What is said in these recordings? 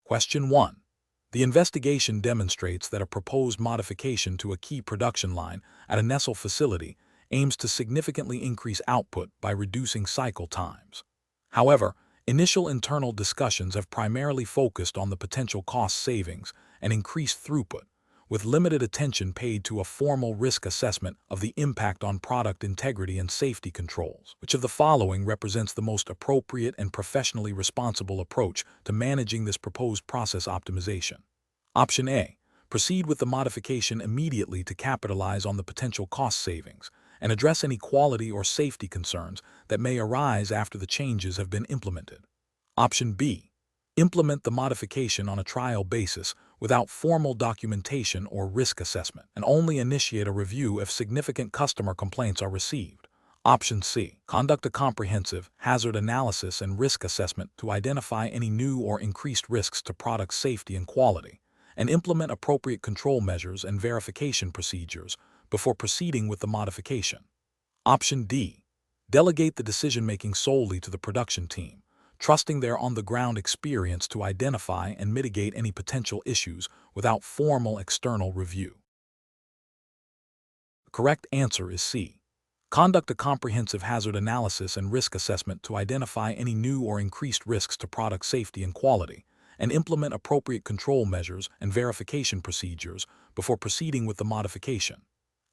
Question 1. The investigation demonstrates that a proposed modification to a key production line at a Nestle facility aims to significantly increase output by reducing cycle times. However, initial internal discussions have primarily focused on the potential cost savings and increased throughput, with limited attention paid to a formal risk assessment of the impact on product integrity and safety controls. Which of the following represents the most appropriate and professionally responsible approach to managing this proposed process optimization? Option A. Proceed with the modification immediately to capitalize on the potential cost savings and address any quality or safety concerns that may arise after the changes have been implemented. Option B. Implement the modification on a trial basis without formal documentation or risk assessment, and only initiate a review if significant customer complaints are received. Option C. Conduct a comprehensive hazard analysis and risk assessment to identify any new or increased risks to product safety and quality, and implement appropriate control measures and verification procedures before proceeding with the modification. Option D. Delegate the decision-making solely to the production team, trusting their on-the-ground experience to identify and mitigate any potential issues without formal external review. The correct answer is C. Conduct a comprehensive hazard analysis and risk assessment to identify any new or increased risks to product safety and quality, and implement appropriate control measures and verification procedures before proceeding with the modification.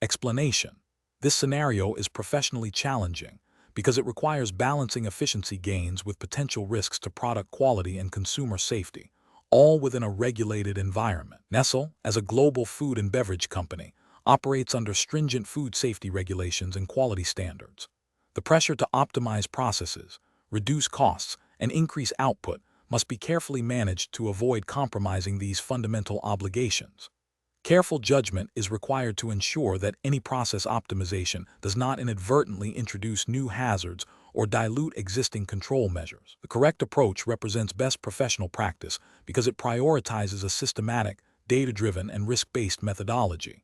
Explanation: this scenario is professionally challenging because it requires balancing efficiency gains with potential risks to product quality and consumer safety, all within a regulated environment. Nestle, as a global food and beverage company, operates under stringent food safety regulations and quality standards. The pressure to optimize processes, reduce costs, and increase output must be carefully managed to avoid compromising these fundamental obligations. Careful judgment is required to ensure that any process optimization does not inadvertently introduce new hazards or dilute existing control measures. The correct approach represents best professional practice because it prioritizes a systematic, data-driven, and risk-based methodology.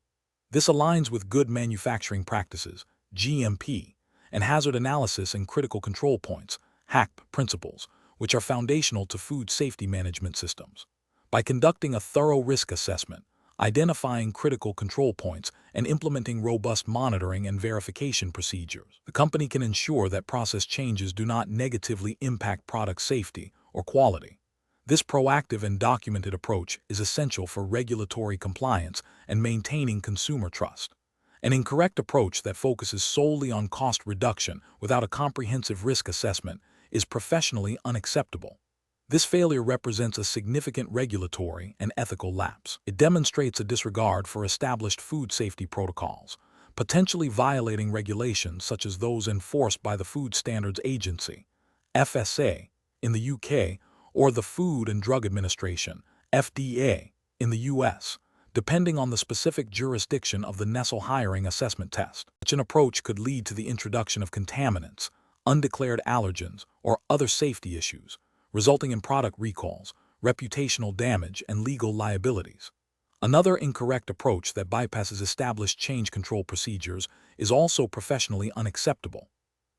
This aligns with good manufacturing practices, GMP, and hazard analysis and critical control points, HACP principles, which are foundational to food safety management systems. By conducting a thorough risk assessment, identifying critical control points, and implementing robust monitoring and verification procedures, the company can ensure that process changes do not negatively impact product safety or quality. This proactive and documented approach is essential for regulatory compliance and maintaining consumer trust. An incorrect approach that focuses solely on cost reduction without a comprehensive risk assessment is professionally unacceptable. This failure represents a significant regulatory and ethical lapse. It demonstrates a disregard for established food safety protocols, potentially violating regulations such as those enforced by the Food Standards Agency, FSA, in the UK, or the Food and Drug Administration, FDA, in the US, depending on the specific jurisdiction of the Nestle hiring assessment test. Such an approach could lead to the introduction of contaminants, undeclared allergens, or other safety issues, resulting in product recalls, reputational damage, and legal liabilities. Another incorrect approach that bypasses established change control procedures is also professionally unacceptable.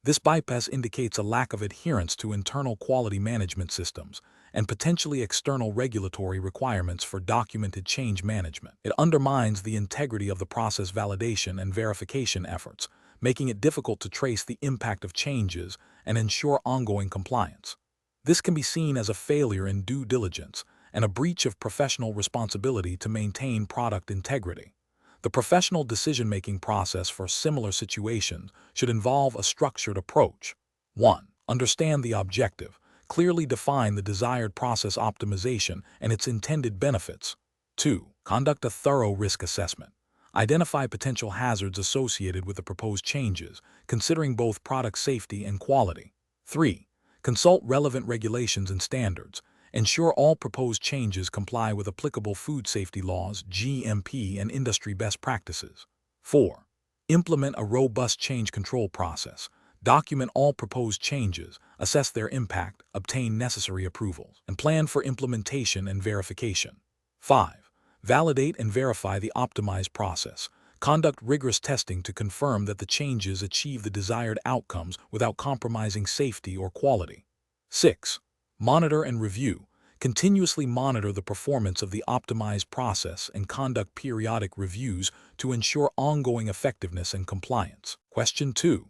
This bypass indicates a lack of adherence to internal quality management systems and potentially external regulatory requirements for documented change management. It undermines the integrity of the process validation and verification efforts, making it difficult to trace the impact of changes and ensure ongoing compliance. This can be seen as a failure in due diligence and a breach of professional responsibility to maintain product integrity. The professional decision-making process for similar situations should involve a structured approach. 1. Understand the objective. Clearly define the desired process optimization and its intended benefits. 2. Conduct a thorough risk assessment. Identify potential hazards associated with the proposed changes, considering both product safety and quality. 3. Consult relevant regulations and standards. Ensure all proposed changes comply with applicable food safety laws, GMP, and industry best practices. 4. Implement a robust change control process. Document all proposed changes, assess their impact, obtain necessary approvals, and plan for implementation and verification. 5. Validate and verify the optimized process. Conduct rigorous testing to confirm that the changes achieve the desired outcomes without compromising safety or quality. 6. Monitor and review. Continuously monitor the performance of the optimized process and conduct periodic reviews to ensure ongoing effectiveness and compliance. Question 2.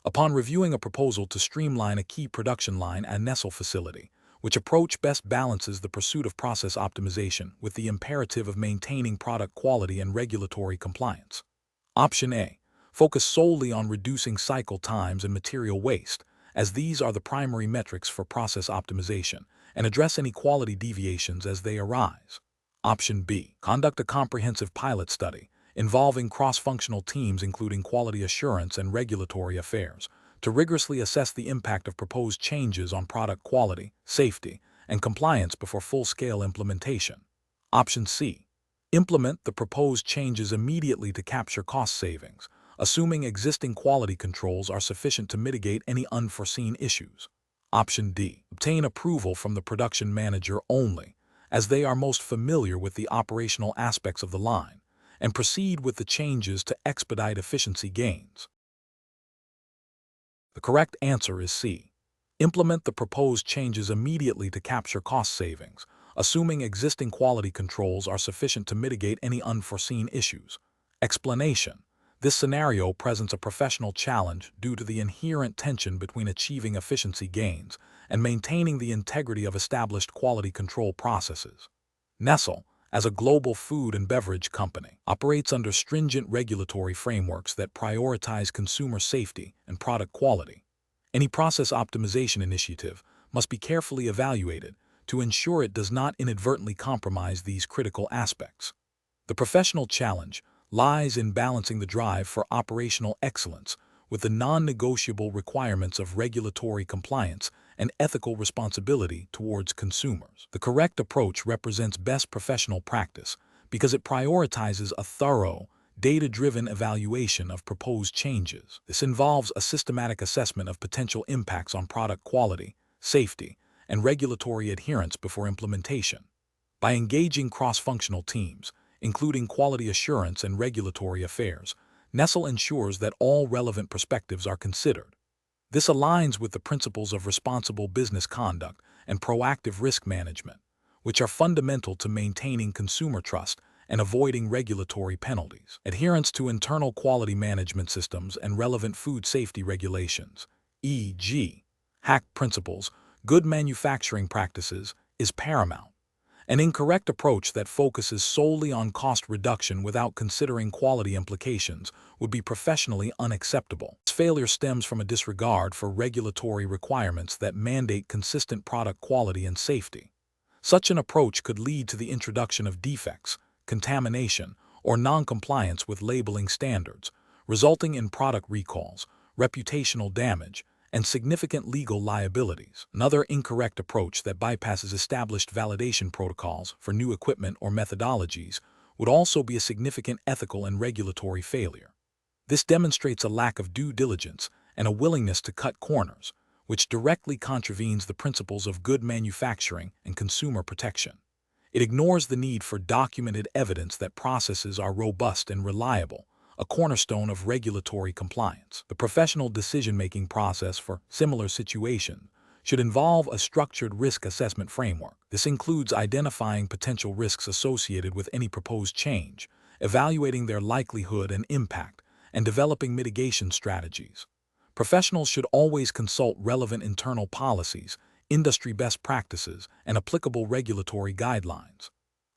Upon reviewing a proposal to streamline a key production line at Nestle facility, which approach best balances the pursuit of process optimization with the imperative of maintaining product quality and regulatory compliance? Option A. Focus solely on reducing cycle times and material waste, as these are the primary metrics for process optimization, and address any quality deviations as they arise. Option B. Conduct a comprehensive pilot study involving cross-functional teams including quality assurance and regulatory affairs to rigorously assess the impact of proposed changes on product quality, safety, and compliance before full-scale implementation. Option C. Implement the proposed changes immediately to capture cost savings, assuming existing quality controls are sufficient to mitigate any unforeseen issues. Option D. Obtain approval from the production manager only, as they are most familiar with the operational aspects of the line, and proceed with the changes to expedite efficiency gains. The correct answer is C. Implement the proposed changes immediately to capture cost savings, assuming existing quality controls are sufficient to mitigate any unforeseen issues. Explanation. This scenario presents a professional challenge due to the inherent tension between achieving efficiency gains and maintaining the integrity of established quality control processes. Nestle, as a global food and beverage company, operates under stringent regulatory frameworks that prioritize consumer safety and product quality. Any process optimization initiative must be carefully evaluated to ensure it does not inadvertently compromise these critical aspects. The professional challenge lies in balancing the drive for operational excellence with the non-negotiable requirements of regulatory compliance and ethical responsibility towards consumers. The correct approach represents best professional practice because it prioritizes a thorough, data-driven evaluation of proposed changes. This involves a systematic assessment of potential impacts on product quality, safety, and regulatory adherence before implementation. By engaging cross-functional teams, including quality assurance and regulatory affairs, Nestle ensures that all relevant perspectives are considered. This aligns with the principles of responsible business conduct and proactive risk management, which are fundamental to maintaining consumer trust and avoiding regulatory penalties. Adherence to internal quality management systems and relevant food safety regulations, e.g., HACC principles, good manufacturing practices, is paramount. An incorrect approach that focuses solely on cost reduction without considering quality implications would be professionally unacceptable. This failure stems from a disregard for regulatory requirements that mandate consistent product quality and safety. Such an approach could lead to the introduction of defects, contamination, or non-compliance with labeling standards, resulting in product recalls, reputational damage, and significant legal liabilities. Another incorrect approach that bypasses established validation protocols for new equipment or methodologies would also be a significant ethical and regulatory failure. This demonstrates a lack of due diligence and a willingness to cut corners, which directly contravenes the principles of good manufacturing and consumer protection. It ignores the need for documented evidence that processes are robust and reliable, a cornerstone of regulatory compliance. The professional decision-making process for similar situations should involve a structured risk assessment framework. This includes identifying potential risks associated with any proposed change, evaluating their likelihood and impact, and developing mitigation strategies. Professionals should always consult relevant internal policies, industry best practices, and applicable regulatory guidelines.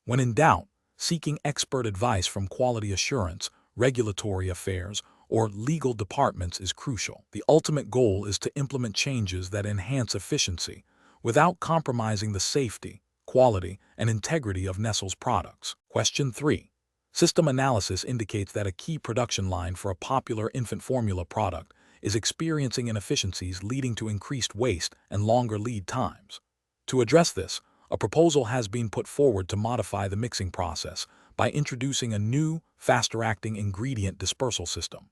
When in doubt, seeking expert advice from quality assurance, regulatory affairs, or legal departments is crucial. The ultimate goal is to implement changes that enhance efficiency without compromising the safety, quality, and integrity of Nestle's products. Question 3. System analysis indicates that a key production line for a popular infant formula product is experiencing inefficiencies leading to increased waste and longer lead times. To address this, a proposal has been put forward to modify the mixing process by introducing a new, faster-acting ingredient dispersal system.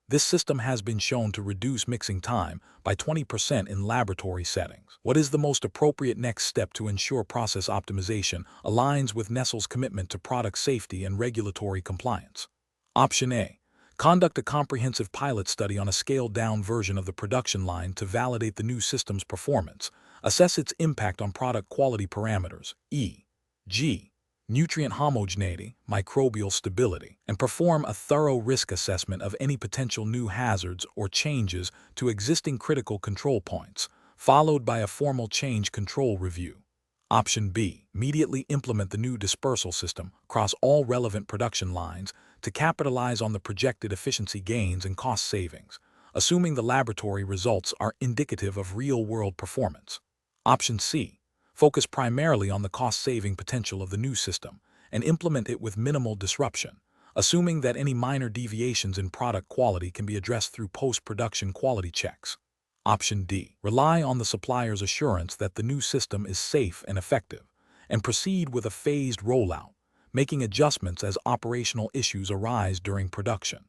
This system has been shown to reduce mixing time by 20% in laboratory settings. What is the most appropriate next step to ensure process optimization aligns with Nestle's commitment to product safety and regulatory compliance? Option A. Conduct a comprehensive pilot study on a scaled-down version of the production line to validate the new system's performance, Assess its impact on product quality parameters, e.g., nutrient homogeneity, microbial stability, and perform a thorough risk assessment of any potential new hazards or changes to existing critical control points, followed by a formal change control review. Option B. Immediately implement the new dispersal system across all relevant production lines to capitalize on the projected efficiency gains and cost savings, assuming the laboratory results are indicative of real-world performance. Option C. Focus primarily on the cost-saving potential of the new system and implement it with minimal disruption, assuming that any minor deviations in product quality can be addressed through post-production quality checks. Option D. Rely on the supplier's assurance that the new system is safe and effective, and proceed with a phased rollout, making adjustments as operational issues arise during production.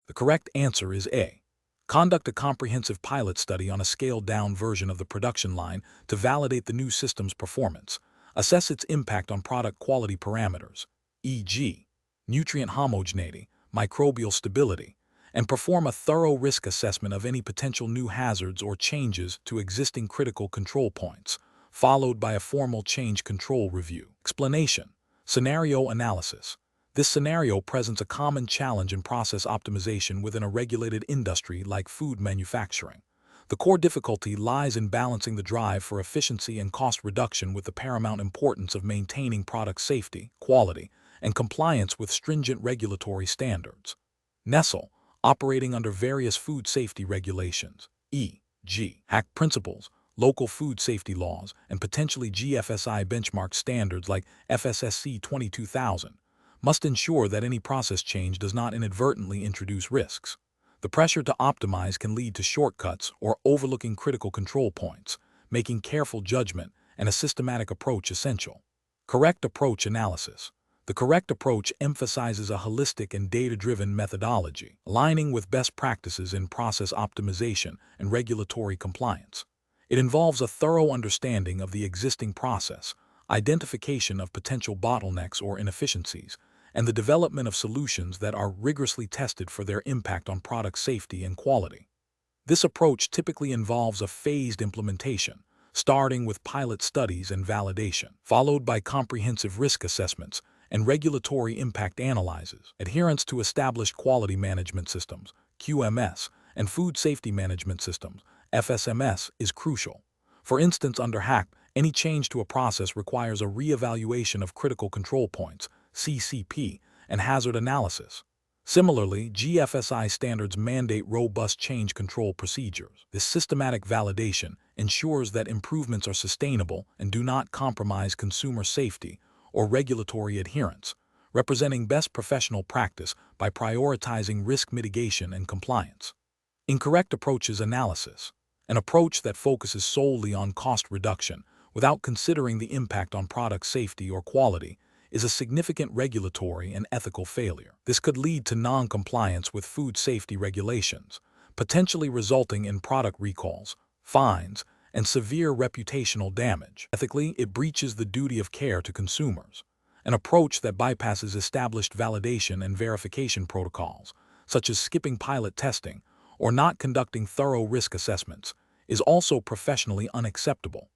The correct answer is A. Conduct a comprehensive pilot study on a scaled-down version of the production line to validate the new system's performance. Assess its impact on product quality parameters, e.g., nutrient homogeneity, microbial stability, and perform a thorough risk assessment of any potential new hazards or changes to existing critical control points, followed by a formal change control review. Explanation: Scenario analysis. This scenario presents a common challenge in process optimization within a regulated industry like food manufacturing. The core difficulty lies in balancing the drive for efficiency and cost reduction with the paramount importance of maintaining product safety, quality, and compliance with stringent regulatory standards. Nestle, operating under various food safety regulations, e.g., HACC principles, local food safety laws, and potentially GFSI benchmark standards like FSSC 22000, must ensure that any process change does not inadvertently introduce risks. The pressure to optimize can lead to shortcuts or overlooking critical control points, making careful judgment and a systematic approach essential. Correct approach analysis. The correct approach emphasizes a holistic and data-driven methodology, aligning with best practices in process optimization and regulatory compliance. It involves a thorough understanding of the existing process, identification of potential bottlenecks or inefficiencies, and the development of solutions that are rigorously tested for their impact on product safety and quality. This approach typically involves a phased implementation, starting with pilot studies and validation, followed by comprehensive risk assessments and regulatory impact analyses. Adherence to established quality management systems, QMS, and food safety management systems, FSMS, is crucial. For instance, under HACC, any change to a process requires a re-evaluation of critical control points, CCP, and hazard analysis. Similarly, GFSI standards mandate robust change control procedures. This systematic validation ensures that improvements are sustainable and do not compromise consumer safety or regulatory adherence, representing best professional practice by prioritizing risk mitigation and compliance. Incorrect approaches analysis. An approach that focuses solely on cost reduction without considering the impact on product safety or quality is a significant regulatory and ethical failure. This could lead to non-compliance with food safety regulations, potentially resulting in product recalls, fines, and severe reputational damage. Ethically, it breaches the duty of care to consumers. An approach that bypasses established validation and verification protocols, such as skipping pilot testing or not conducting thorough risk assessments, is also professionally unacceptable.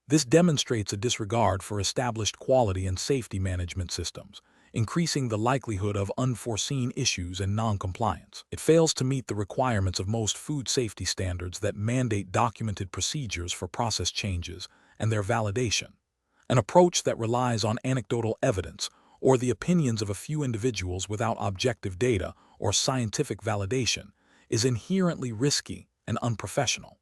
This demonstrates a disregard for established quality and safety management systems, increasing the likelihood of unforeseen issues and non-compliance. It fails to meet the requirements of most food safety standards that mandate documented procedures for process changes and their validation. An approach that relies on anecdotal evidence or the opinions of a few individuals without objective data or scientific validation is inherently risky and unprofessional.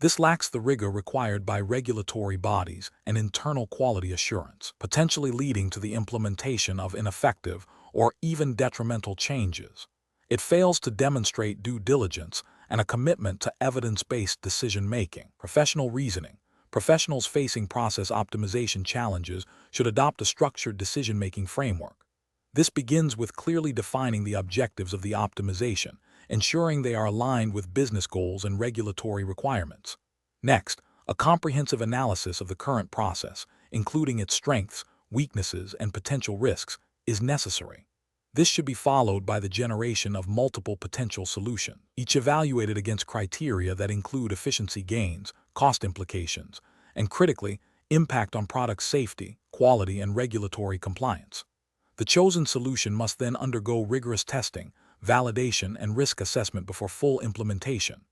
This lacks the rigor required by regulatory bodies and internal quality assurance, potentially leading to the implementation of ineffective or even detrimental changes. It fails to demonstrate due diligence and a commitment to evidence-based decision-making. Professional reasoning. Professionals facing process optimization challenges should adopt a structured decision-making framework. This begins with clearly defining the objectives of the optimization, ensuring they are aligned with business goals and regulatory requirements. Next, a comprehensive analysis of the current process, including its strengths, weaknesses, and potential risks, is necessary. This should be followed by the generation of multiple potential solutions, each evaluated against criteria that include efficiency gains, cost implications, and critically, impact on product safety, quality, and regulatory compliance. The chosen solution must then undergo rigorous testing, validation, and risk assessment before full implementation.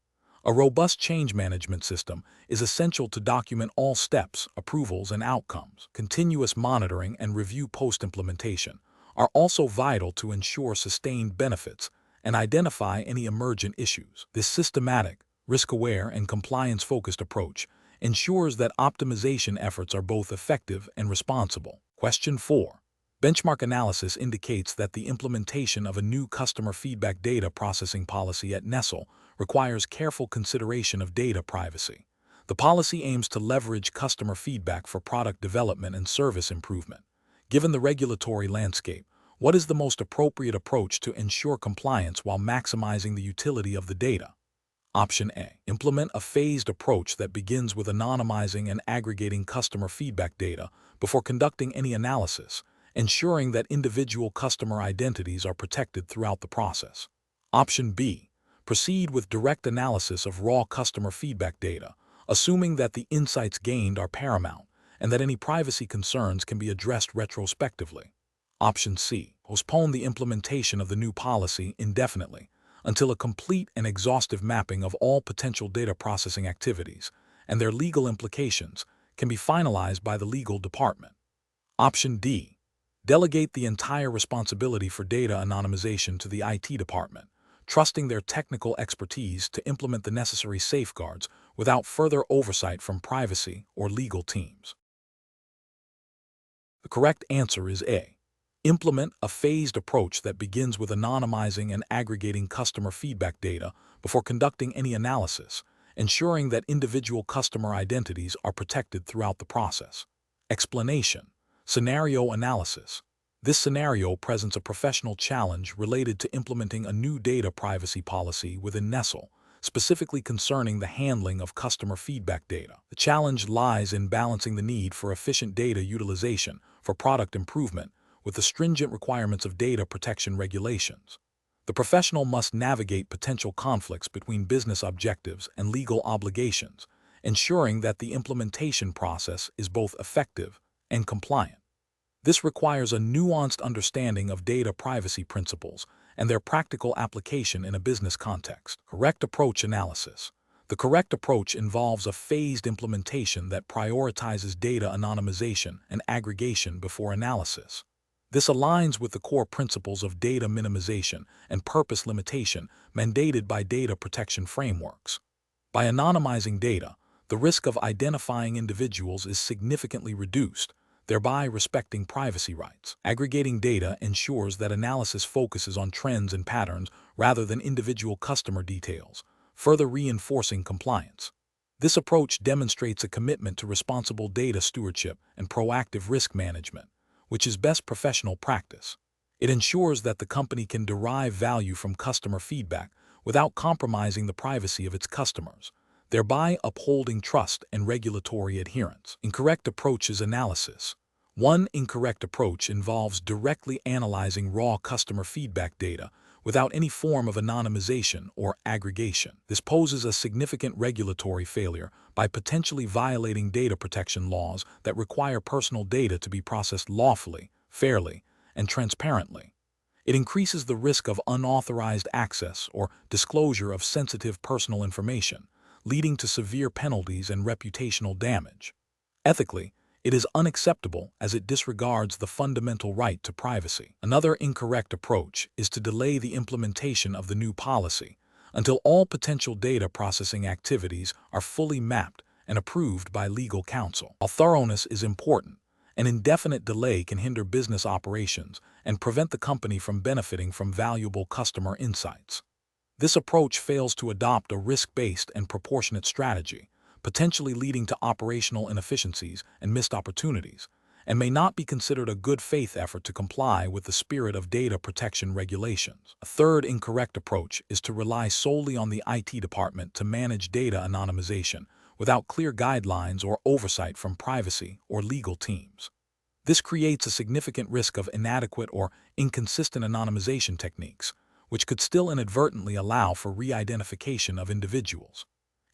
A robust change management system is essential to document all steps, approvals, and outcomes. Continuous monitoring and review post-implementation are also vital to ensure sustained benefits and identify any emergent issues. This systematic, risk-aware, and compliance-focused approach ensures that optimization efforts are both effective and responsible. Question 4. Benchmark analysis indicates that the implementation of a new customer feedback data processing policy at Nestle requires careful consideration of data privacy. The policy aims to leverage customer feedback for product development and service improvement. Given the regulatory landscape, what is the most appropriate approach to ensure compliance while maximizing the utility of the data? Option A. Implement a phased approach that begins with anonymizing and aggregating customer feedback data before conducting any analysis, ensuring that individual customer identities are protected throughout the process. Option B. Proceed with direct analysis of raw customer feedback data, assuming that the insights gained are paramount and that any privacy concerns can be addressed retrospectively. Option C. Postpone the implementation of the new policy indefinitely until a complete and exhaustive mapping of all potential data processing activities and their legal implications can be finalized by the legal department. Option D. Delegate the entire responsibility for data anonymization to the IT department, trusting their technical expertise to implement the necessary safeguards without further oversight from privacy or legal teams. The correct answer is A. Implement a phased approach that begins with anonymizing and aggregating customer feedback data before conducting any analysis, ensuring that individual customer identities are protected throughout the process. Explanation: scenario analysis. This scenario presents a professional challenge related to implementing a new data privacy policy within Nestle, specifically concerning the handling of customer feedback data. The challenge lies in balancing the need for efficient data utilization for product improvement with the stringent requirements of data protection regulations. The professional must navigate potential conflicts between business objectives and legal obligations, ensuring that the implementation process is both effective and compliant. This requires a nuanced understanding of data privacy principles and their practical application in a business context. Correct approach analysis. The correct approach involves a phased implementation that prioritizes data anonymization and aggregation before analysis. This aligns with the core principles of data minimization and purpose limitation mandated by data protection frameworks. By anonymizing data, the risk of identifying individuals is significantly reduced, thereby respecting privacy rights. Aggregating data ensures that analysis focuses on trends and patterns rather than individual customer details, further reinforcing compliance. This approach demonstrates a commitment to responsible data stewardship and proactive risk management, which is best professional practice. It ensures that the company can derive value from customer feedback without compromising the privacy of its customers, thereby upholding trust and regulatory adherence. Incorrect approaches analysis. One incorrect approach involves directly analyzing raw customer feedback data without any form of anonymization or aggregation. This poses a significant regulatory failure by potentially violating data protection laws that require personal data to be processed lawfully, fairly, and transparently. It increases the risk of unauthorized access or disclosure of sensitive personal information, leading to severe penalties and reputational damage. Ethically, it is unacceptable as it disregards the fundamental right to privacy. Another incorrect approach is to delay the implementation of the new policy until all potential data processing activities are fully mapped and approved by legal counsel. While thoroughness is important, an indefinite delay can hinder business operations and prevent the company from benefiting from valuable customer insights. This approach fails to adopt a risk-based and proportionate strategy, potentially leading to operational inefficiencies and missed opportunities, and may not be considered a good faith effort to comply with the spirit of data protection regulations. A third incorrect approach is to rely solely on the IT department to manage data anonymization without clear guidelines or oversight from privacy or legal teams. This creates a significant risk of inadequate or inconsistent anonymization techniques, which could still inadvertently allow for re-identification of individuals.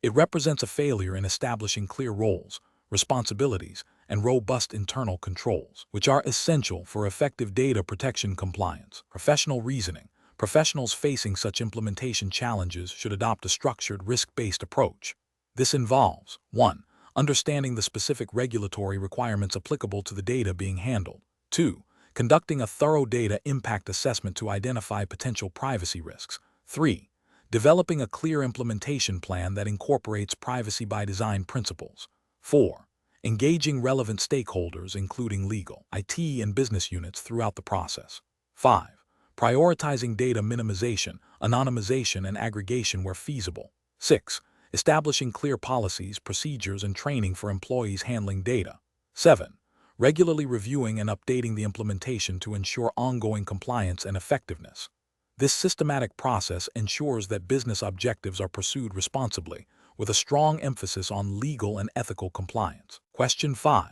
It represents a failure in establishing clear roles, responsibilities, and robust internal controls, which are essential for effective data protection compliance. Professional reasoning. Professionals facing such implementation challenges should adopt a structured, risk-based approach. This involves 1. Understanding the specific regulatory requirements applicable to the data being handled. 2. Conducting a thorough data impact assessment to identify potential privacy risks. 3. Developing a clear implementation plan that incorporates privacy by design principles. 4. Engaging relevant stakeholders, including legal, IT, and business units throughout the process. 5. Prioritizing data minimization, anonymization, and aggregation where feasible. 6. Establishing clear policies, procedures, and training for employees handling data. 7. Regularly reviewing and updating the implementation to ensure ongoing compliance and effectiveness. This systematic process ensures that business objectives are pursued responsibly, with a strong emphasis on legal and ethical compliance. Question 5.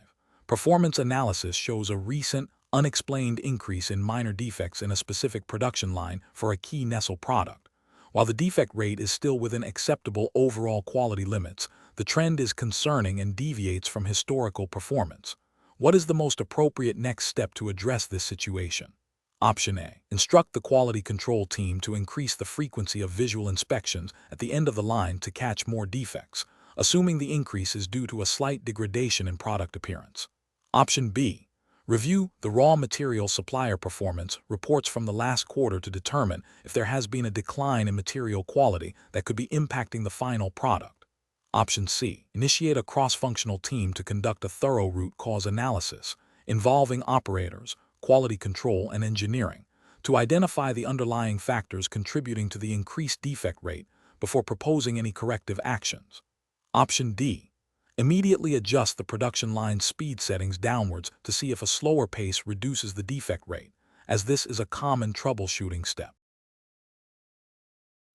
Performance analysis shows a recent, unexplained increase in minor defects in a specific production line for a key Nestle product. While the defect rate is still within acceptable overall quality limits, the trend is concerning and deviates from historical performance. What is the most appropriate next step to address this situation? Option A. Instruct the quality control team to increase the frequency of visual inspections at the end of the line to catch more defects, assuming the increase is due to a slight degradation in product appearance. Option B. Review the raw material supplier performance reports from the last quarter to determine if there has been a decline in material quality that could be impacting the final product. Option C. Initiate a cross-functional team to conduct a thorough root cause analysis involving operators, quality control, and engineering to identify the underlying factors contributing to the increased defect rate before proposing any corrective actions. Option D. Immediately adjust the production line's speed settings downwards to see if a slower pace reduces the defect rate, as this is a common troubleshooting step.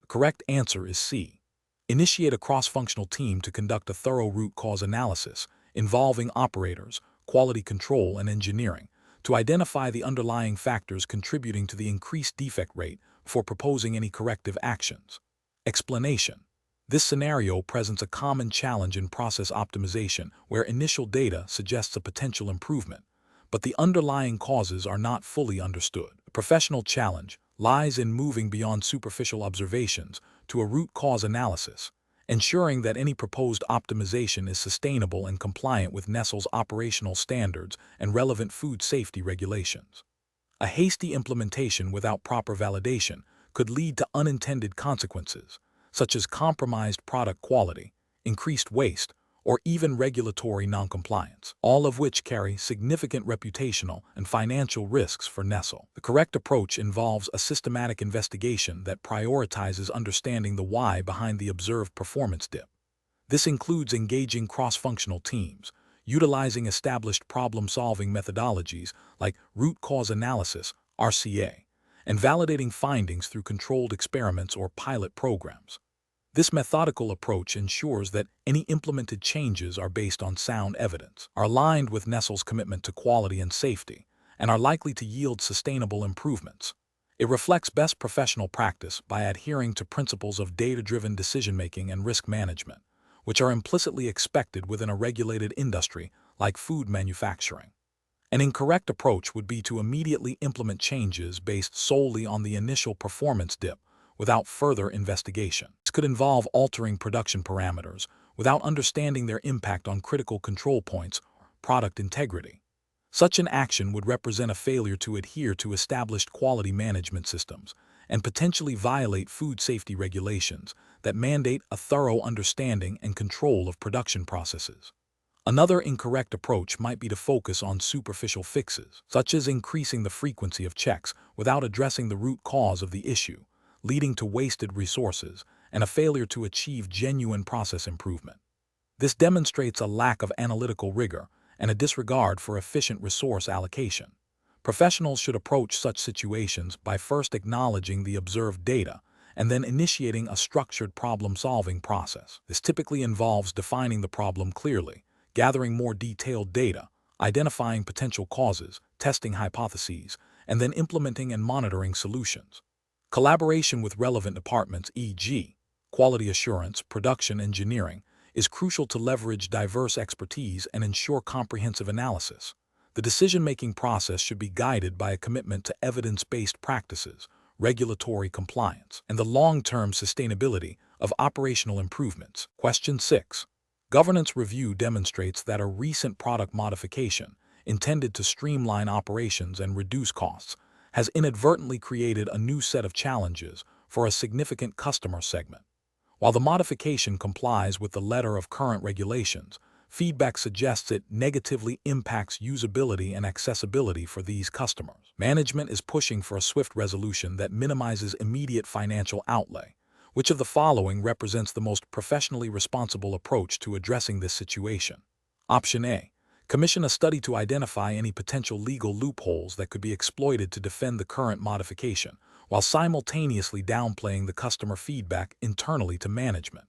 The correct answer is C. Initiate a cross-functional team to conduct a thorough root cause analysis involving operators, quality control, and engineering to identify the underlying factors contributing to the increased defect rate before proposing any corrective actions. Explanation. This scenario presents a common challenge in process optimization where initial data suggests a potential improvement, but the underlying causes are not fully understood. The professional challenge lies in moving beyond superficial observations to a root cause analysis, ensuring that any proposed optimization is sustainable and compliant with Nestle's operational standards and relevant food safety regulations. A hasty implementation without proper validation could lead to unintended consequences, such as compromised product quality, increased waste, or even regulatory noncompliance, all of which carry significant reputational and financial risks for Nestle. The correct approach involves a systematic investigation that prioritizes understanding the why behind the observed performance dip. This includes engaging cross-functional teams, utilizing established problem-solving methodologies like root cause analysis, RCA, and validating findings through controlled experiments or pilot programs. This methodical approach ensures that any implemented changes are based on sound evidence, are aligned with Nestle's commitment to quality and safety, and are likely to yield sustainable improvements. It reflects best professional practice by adhering to principles of data-driven decision-making and risk management, which are implicitly expected within a regulated industry like food manufacturing. An incorrect approach would be to immediately implement changes based solely on the initial performance dip without further investigation. This could involve altering production parameters without understanding their impact on critical control points or product integrity. Such an action would represent a failure to adhere to established quality management systems and potentially violate food safety regulations that mandate a thorough understanding and control of production processes. Another incorrect approach might be to focus on superficial fixes, such as increasing the frequency of checks without addressing the root cause of the issue, leading to wasted resources and a failure to achieve genuine process improvement. This demonstrates a lack of analytical rigor and a disregard for efficient resource allocation. Professionals should approach such situations by first acknowledging the observed data and then initiating a structured problem-solving process. This typically involves defining the problem clearly, gathering more detailed data, identifying potential causes, testing hypotheses, and then implementing and monitoring solutions. Collaboration with relevant departments, e.g., quality assurance, production engineering, is crucial to leverage diverse expertise and ensure comprehensive analysis. The decision-making process should be guided by a commitment to evidence-based practices, regulatory compliance, and the long-term sustainability of operational improvements. Question 6. Governance review demonstrates that a recent product modification, intended to streamline operations and reduce costs, has inadvertently created a new set of challenges for a significant customer segment. While the modification complies with the letter of current regulations, feedback suggests it negatively impacts usability and accessibility for these customers. Management is pushing for a swift resolution that minimizes immediate financial outlay. Which of the following represents the most professionally responsible approach to addressing this situation? Option A. Commission a study to identify any potential legal loopholes that could be exploited to defend the current modification, while simultaneously downplaying the customer feedback internally to management.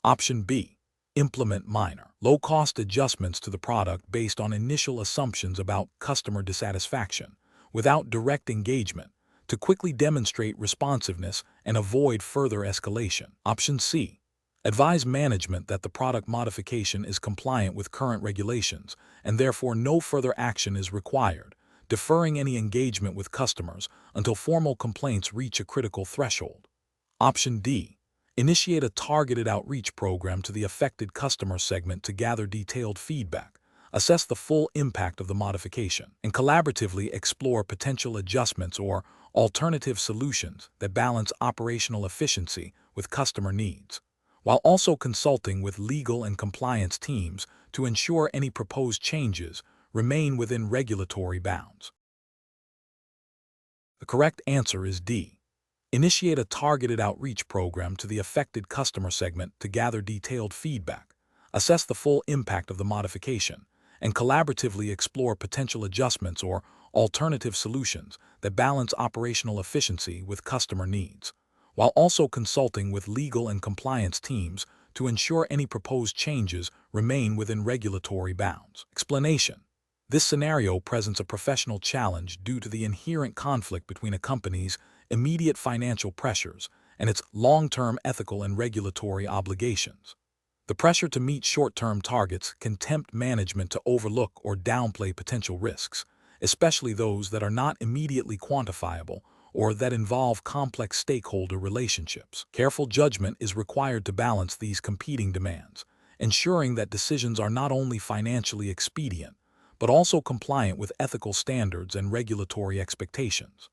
Option B. Implement minor, low-cost adjustments to the product based on initial assumptions about customer dissatisfaction, without direct engagement, to quickly demonstrate responsiveness and avoid further escalation. Option C. Advise management that the product modification is compliant with current regulations and therefore no further action is required, deferring any engagement with customers until formal complaints reach a critical threshold. Option D. Initiate a targeted outreach program to the affected customer segment to gather detailed feedback, assess the full impact of the modification, and collaboratively explore potential adjustments or alternative solutions that balance operational efficiency with customer needs, while also consulting with legal and compliance teams to ensure any proposed changes remain within regulatory bounds. The correct answer is D. Initiate a targeted outreach program to the affected customer segment to gather detailed feedback, assess the full impact of the modification, and collaboratively explore potential adjustments or alternative solutions that balance operational efficiency with customer needs, while also consulting with legal and compliance teams to ensure any proposed changes remain within regulatory bounds. Explanation. This scenario presents a professional challenge due to the inherent conflict between a company's immediate financial pressures and its long-term ethical and regulatory obligations. The pressure to meet short-term targets can tempt management to overlook or downplay potential risks, especially those that are not immediately quantifiable or that involve complex stakeholder relationships. Careful judgment is required to balance these competing demands, ensuring that decisions are not only financially expedient, but also compliant with ethical standards and regulatory expectations.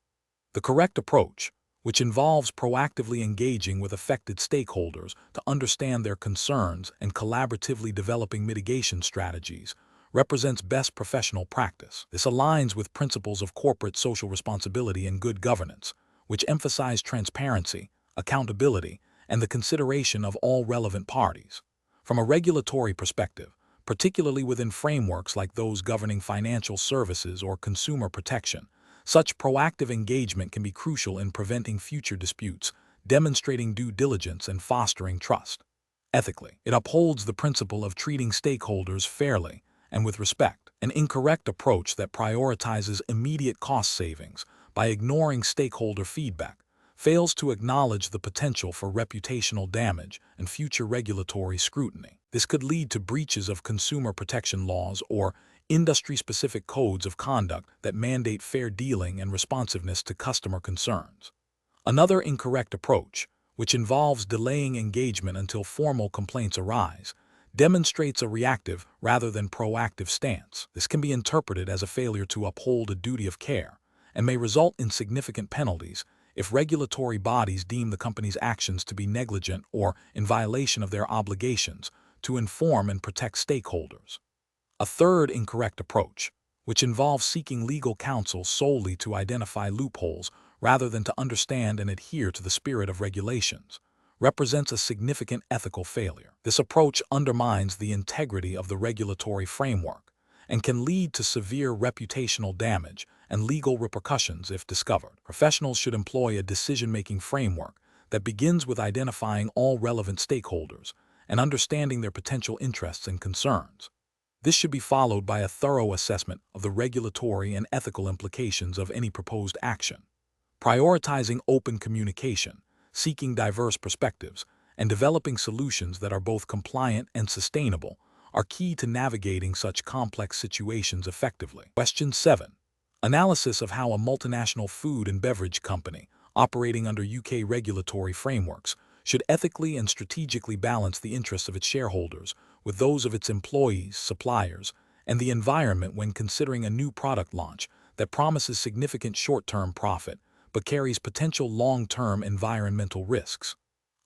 The correct approach, which involves proactively engaging with affected stakeholders to understand their concerns and collaboratively developing mitigation strategies, represents best professional practice. This aligns with principles of corporate social responsibility and good governance, which emphasize transparency, accountability, and the consideration of all relevant parties. From a regulatory perspective, particularly within frameworks like those governing financial services or consumer protection, such proactive engagement can be crucial in preventing future disputes, demonstrating due diligence and fostering trust. Ethically, it upholds the principle of treating stakeholders fairly and with respect. An incorrect approach that prioritizes immediate cost savings by ignoring stakeholder feedback fails to acknowledge the potential for reputational damage and future regulatory scrutiny. This could lead to breaches of consumer protection laws or industry-specific codes of conduct that mandate fair dealing and responsiveness to customer concerns. Another incorrect approach, which involves delaying engagement until formal complaints arise, demonstrates a reactive rather than proactive stance. This can be interpreted as a failure to uphold a duty of care and may result in significant penalties if regulatory bodies deem the company's actions to be negligent or in violation of their obligations to inform and protect stakeholders. A third incorrect approach, which involves seeking legal counsel solely to identify loopholes rather than to understand and adhere to the spirit of regulations, represents a significant ethical failure. This approach undermines the integrity of the regulatory framework and can lead to severe reputational damage and legal repercussions if discovered. Professionals should employ a decision-making framework that begins with identifying all relevant stakeholders and understanding their potential interests and concerns. This should be followed by a thorough assessment of the regulatory and ethical implications of any proposed action. Prioritizing open communication, seeking diverse perspectives, and developing solutions that are both compliant and sustainable are key to navigating such complex situations effectively. Question 7. Analysis of how a multinational food and beverage company operating under UK regulatory frameworks should ethically and strategically balance the interests of its shareholders with those of its employees, suppliers, and the environment when considering a new product launch that promises significant short-term profit but carries potential long-term environmental risks.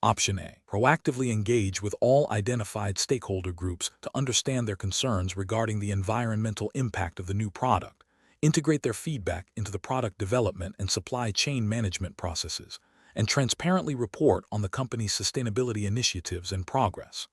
Option A. Proactively engage with all identified stakeholder groups to understand their concerns regarding the environmental impact of the new product. Integrate their feedback into the product development and supply chain management processes, and transparently report on the company's sustainability initiatives and progress.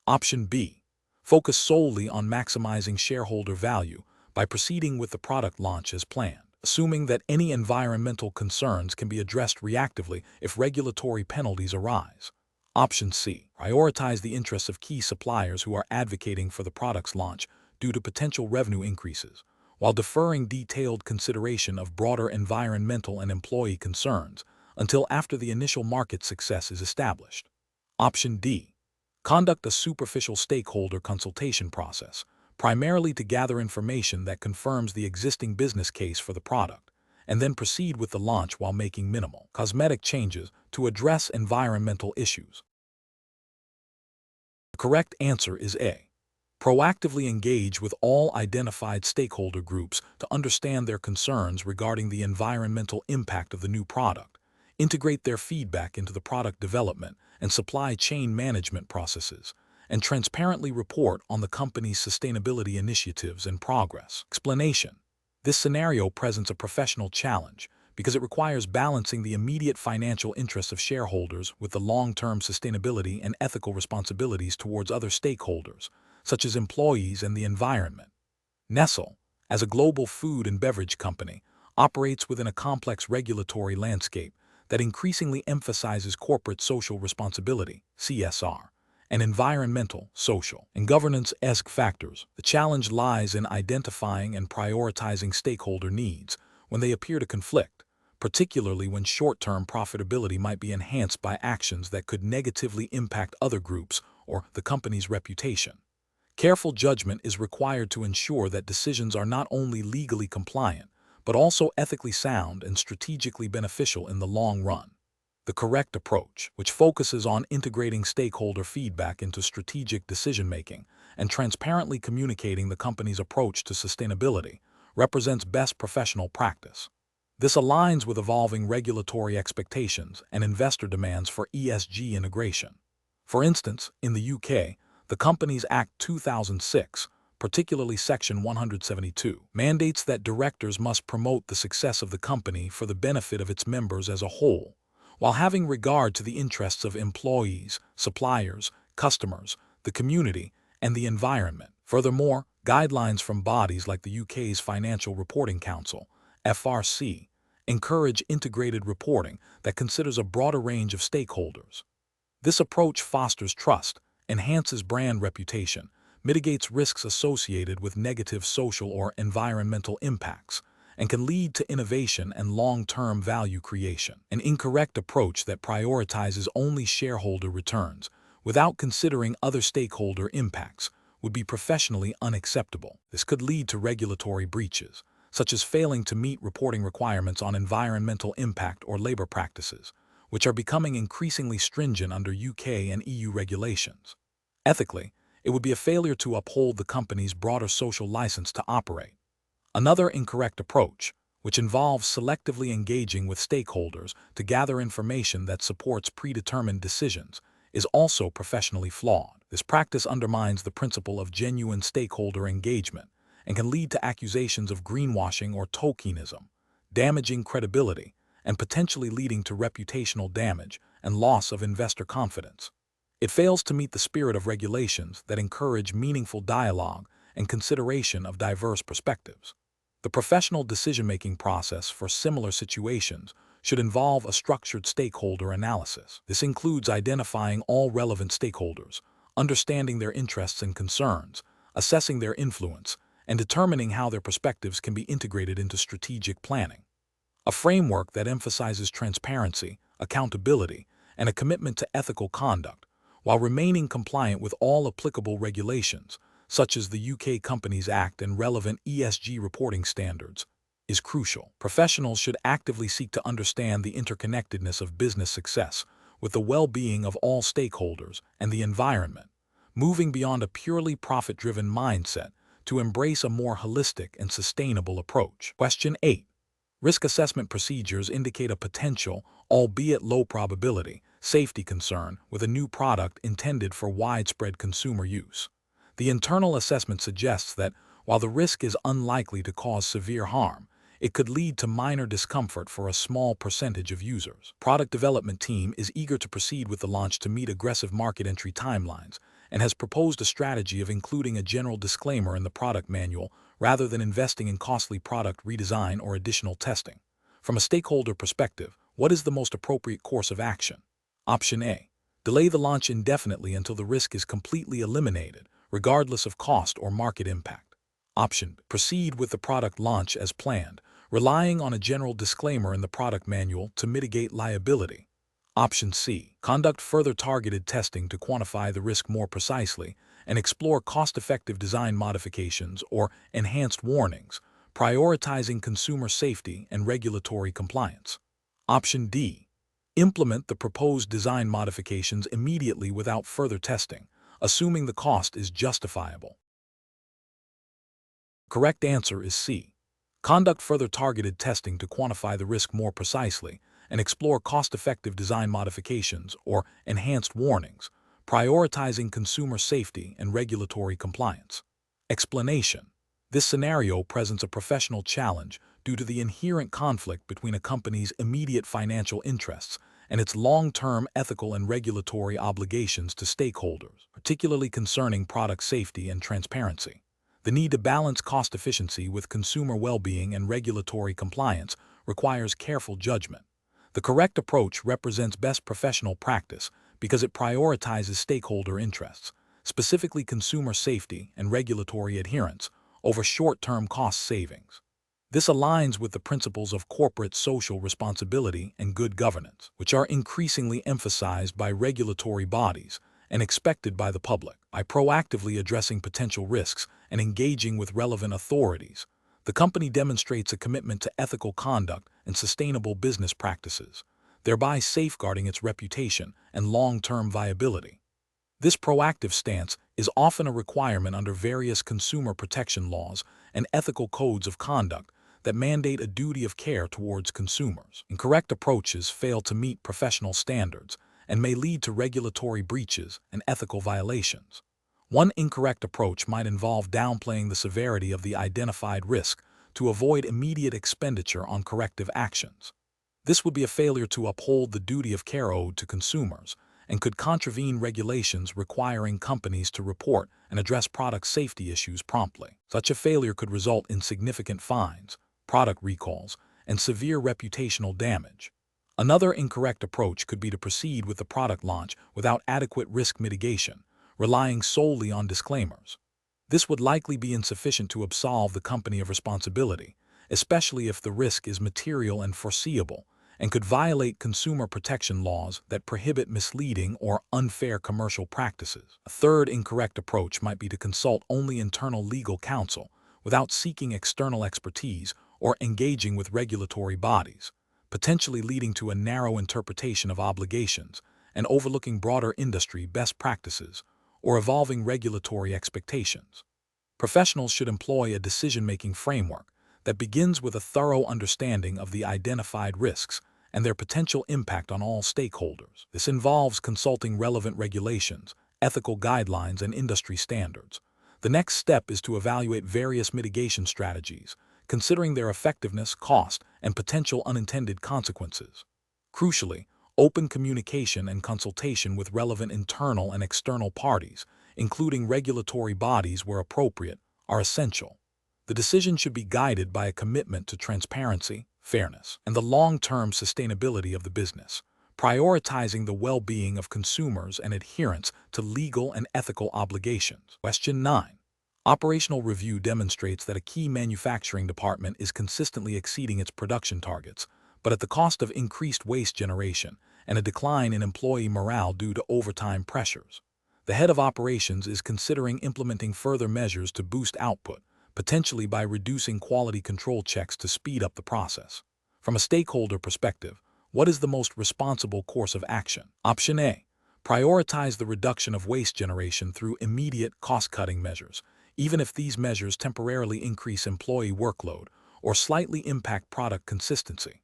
Option B. Focus solely on maximizing shareholder value by proceeding with the product launch as planned, assuming that any environmental concerns can be addressed reactively if regulatory penalties arise. Option C. Prioritize the interests of key suppliers who are advocating for the product's launch due to potential revenue increases, while deferring detailed consideration of broader environmental and employee concerns until after the initial market success is established. Option D. Conduct a superficial stakeholder consultation process, primarily to gather information that confirms the existing business case for the product, and then proceed with the launch while making minimal, cosmetic changes to address environmental issues. The correct answer is A. Proactively engage with all identified stakeholder groups to understand their concerns regarding the environmental impact of the new product, integrate their feedback into the product development and supply chain management processes, and transparently report on the company's sustainability initiatives and progress. Explanation. This scenario presents a professional challenge because it requires balancing the immediate financial interests of shareholders with the long-term sustainability and ethical responsibilities towards other stakeholders, such as employees and the environment. Nestle, as a global food and beverage company, operates within a complex regulatory landscape that increasingly emphasizes corporate social responsibility, CSR, and environmental, social, and governance-esque factors. The challenge lies in identifying and prioritizing stakeholder needs when they appear to conflict, particularly when short-term profitability might be enhanced by actions that could negatively impact other groups or the company's reputation. Careful judgment is required to ensure that decisions are not only legally compliant, but also ethically sound and strategically beneficial in the long run. The correct approach, which focuses on integrating stakeholder feedback into strategic decision-making and transparently communicating the company's approach to sustainability, represents best professional practice. This aligns with evolving regulatory expectations and investor demands for ESG integration. For instance, in the UK, the Companies Act 2006, particularly Section 172, mandates that directors must promote the success of the company for the benefit of its members as a whole, while having regard to the interests of employees, suppliers, customers, the community, and the environment. Furthermore, guidelines from bodies like the UK's Financial Reporting Council, FRC, encourage integrated reporting that considers a broader range of stakeholders. This approach fosters trust, enhances brand reputation, mitigates risks associated with negative social or environmental impacts, and can lead to innovation and long-term value creation. An incorrect approach that prioritizes only shareholder returns without considering other stakeholder impacts would be professionally unacceptable. This could lead to regulatory breaches, such as failing to meet reporting requirements on environmental impact or labor practices, which are becoming increasingly stringent under UK and EU regulations. Ethically, it would be a failure to uphold the company's broader social license to operate. Another incorrect approach, which involves selectively engaging with stakeholders to gather information that supports predetermined decisions, is also professionally flawed. This practice undermines the principle of genuine stakeholder engagement and can lead to accusations of greenwashing or tokenism, damaging credibility and potentially leading to reputational damage and loss of investor confidence. It fails to meet the spirit of regulations that encourage meaningful dialogue and consideration of diverse perspectives. The professional decision-making process for similar situations should involve a structured stakeholder analysis. This includes identifying all relevant stakeholders, understanding their interests and concerns, assessing their influence, and determining how their perspectives can be integrated into strategic planning. A framework that emphasizes transparency, accountability, and a commitment to ethical conduct, while remaining compliant with all applicable regulations, such as the UK Companies Act and relevant ESG reporting standards, is crucial. Professionals should actively seek to understand the interconnectedness of business success with the well-being of all stakeholders and the environment, moving beyond a purely profit-driven mindset to embrace a more holistic and sustainable approach. Question 8. Risk assessment procedures indicate a potential, albeit low probability, safety concern with a new product intended for widespread consumer use. The internal assessment suggests that, while the risk is unlikely to cause severe harm, it could lead to minor discomfort for a small percentage of users. Product development team is eager to proceed with the launch to meet aggressive market entry timelines and has proposed a strategy of including a general disclaimer in the product manual rather than investing in costly product redesign or additional testing. From a stakeholder perspective, what is the most appropriate course of action? Option A. Delay the launch indefinitely until the risk is completely eliminated, regardless of cost or market impact. Option B. Proceed with the product launch as planned, relying on a general disclaimer in the product manual to mitigate liability. Option C. Conduct further targeted testing to quantify the risk more precisely and explore cost-effective design modifications or enhanced warnings, prioritizing consumer safety and regulatory compliance. Option D. Implement the proposed design modifications immediately without further testing, assuming the cost is justifiable. Correct answer is C. Conduct further targeted testing to quantify the risk more precisely and explore cost-effective design modifications or enhanced warnings, prioritizing consumer safety and regulatory compliance. Explanation. This scenario presents a professional challenge due to the inherent conflict between a company's immediate financial interests and its long-term ethical and regulatory obligations to stakeholders, particularly concerning product safety and transparency. The need to balance cost efficiency with consumer well-being and regulatory compliance requires careful judgment. The correct approach represents best professional practice because it prioritizes stakeholder interests, specifically consumer safety and regulatory adherence, over short-term cost savings. This aligns with the principles of corporate social responsibility and good governance, which are increasingly emphasized by regulatory bodies and expected by the public. By proactively addressing potential risks and engaging with relevant authorities, the company demonstrates a commitment to ethical conduct and sustainable business practices, thereby safeguarding its reputation and long-term viability. This proactive stance is often a requirement under various consumer protection laws and ethical codes of conduct that mandate a duty of care towards consumers. Incorrect approaches fail to meet professional standards and may lead to regulatory breaches and ethical violations. One incorrect approach might involve downplaying the severity of the identified risk to avoid immediate expenditure on corrective actions. This would be a failure to uphold the duty of care owed to consumers and could contravene regulations requiring companies to report and address product safety issues promptly. Such a failure could result in significant fines, product recalls, and severe reputational damage. Another incorrect approach could be to proceed with the product launch without adequate risk mitigation, relying solely on disclaimers. This would likely be insufficient to absolve the company of responsibility, especially if the risk is material and foreseeable, and could violate consumer protection laws that prohibit misleading or unfair commercial practices. A third incorrect approach might be to consult only internal legal counsel without seeking external expertise or engaging with regulatory bodies, potentially leading to a narrow interpretation of obligations and overlooking broader industry best practices or evolving regulatory expectations. Professionals should employ a decision-making framework that begins with a thorough understanding of the identified risks and their potential impact on all stakeholders. This involves consulting relevant regulations, ethical guidelines, and industry standards. The next step is to evaluate various mitigation strategies, considering their effectiveness, cost, and potential unintended consequences. Crucially, open communication and consultation with relevant internal and external parties, including regulatory bodies where appropriate, are essential. The decision should be guided by a commitment to transparency, fairness, and the long-term sustainability of the business, prioritizing the well-being of consumers and adherence to legal and ethical obligations. Question 9. Operational review demonstrates that a key manufacturing department is consistently exceeding its production targets, but at the cost of increased waste generation and a decline in employee morale due to overtime pressures. The head of operations is considering implementing further measures to boost output, potentially by reducing quality control checks to speed up the process. From a stakeholder perspective, what is the most responsible course of action? Option A. Prioritize the reduction of waste generation through immediate cost-cutting measures, even if these measures temporarily increase employee workload or slightly impact product consistency.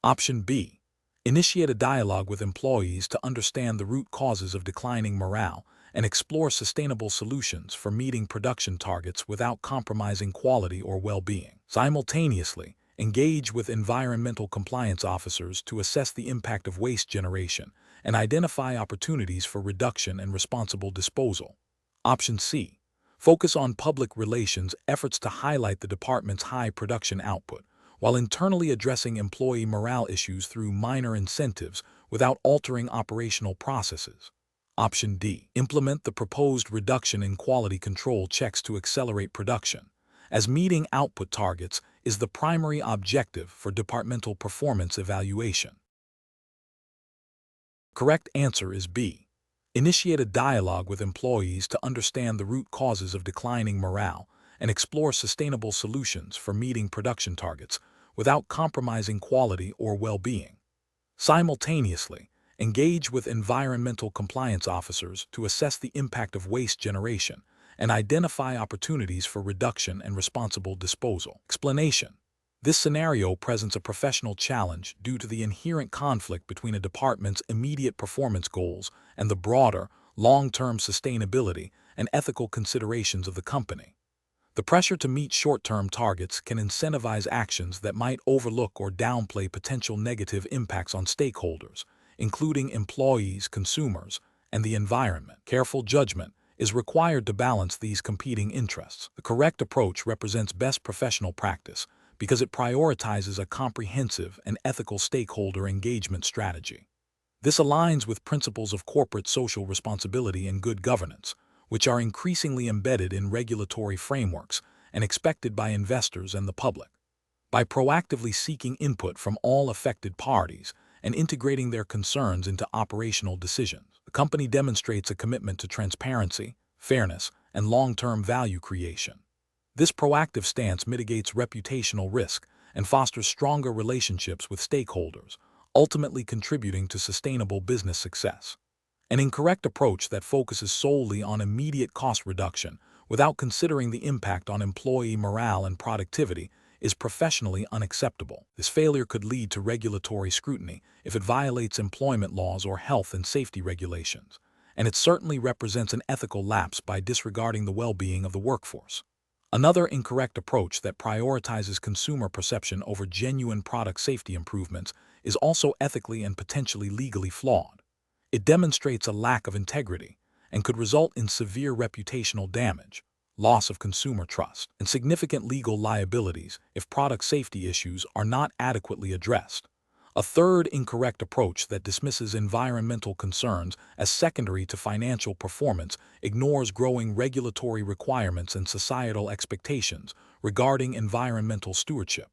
Option B. Initiate a dialogue with employees to understand the root causes of declining morale and explore sustainable solutions for meeting production targets without compromising quality or well-being. Simultaneously, engage with environmental compliance officers to assess the impact of waste generation and identify opportunities for reduction and responsible disposal. Option C. Focus on public relations efforts to highlight the department's high production output, while internally addressing employee morale issues through minor incentives without altering operational processes. Option D. Implement the proposed reduction in quality control checks to accelerate production, as meeting output targets is the primary objective for departmental performance evaluation. Correct answer is B. Initiate a dialogue with employees to understand the root causes of declining morale and explore sustainable solutions for meeting production targets without compromising quality or well-being. Simultaneously, engage with environmental compliance officers to assess the impact of waste generation and identify opportunities for reduction and responsible disposal. Explanation. This scenario presents a professional challenge due to the inherent conflict between a department's immediate performance goals and the broader, long-term sustainability and ethical considerations of the company. The pressure to meet short-term targets can incentivize actions that might overlook or downplay potential negative impacts on stakeholders, including employees, consumers, and the environment. Careful judgment is required to balance these competing interests. The correct approach represents best professional practice because it prioritizes a comprehensive and ethical stakeholder engagement strategy. This aligns with principles of corporate social responsibility and good governance, which are increasingly embedded in regulatory frameworks and expected by investors and the public. By proactively seeking input from all affected parties and integrating their concerns into operational decisions, the company demonstrates a commitment to transparency, fairness, and long-term value creation. This proactive stance mitigates reputational risk and fosters stronger relationships with stakeholders, ultimately contributing to sustainable business success. An incorrect approach that focuses solely on immediate cost reduction without considering the impact on employee morale and productivity is professionally unacceptable. This failure could lead to regulatory scrutiny if it violates employment laws or health and safety regulations, and it certainly represents an ethical lapse by disregarding the well-being of the workforce. Another incorrect approach that prioritizes consumer perception over genuine product safety improvements is also ethically and potentially legally flawed. It demonstrates a lack of integrity and could result in severe reputational damage, loss of consumer trust, and significant legal liabilities if product safety issues are not adequately addressed. A third incorrect approach that dismisses environmental concerns as secondary to financial performance ignores growing regulatory requirements and societal expectations regarding environmental stewardship.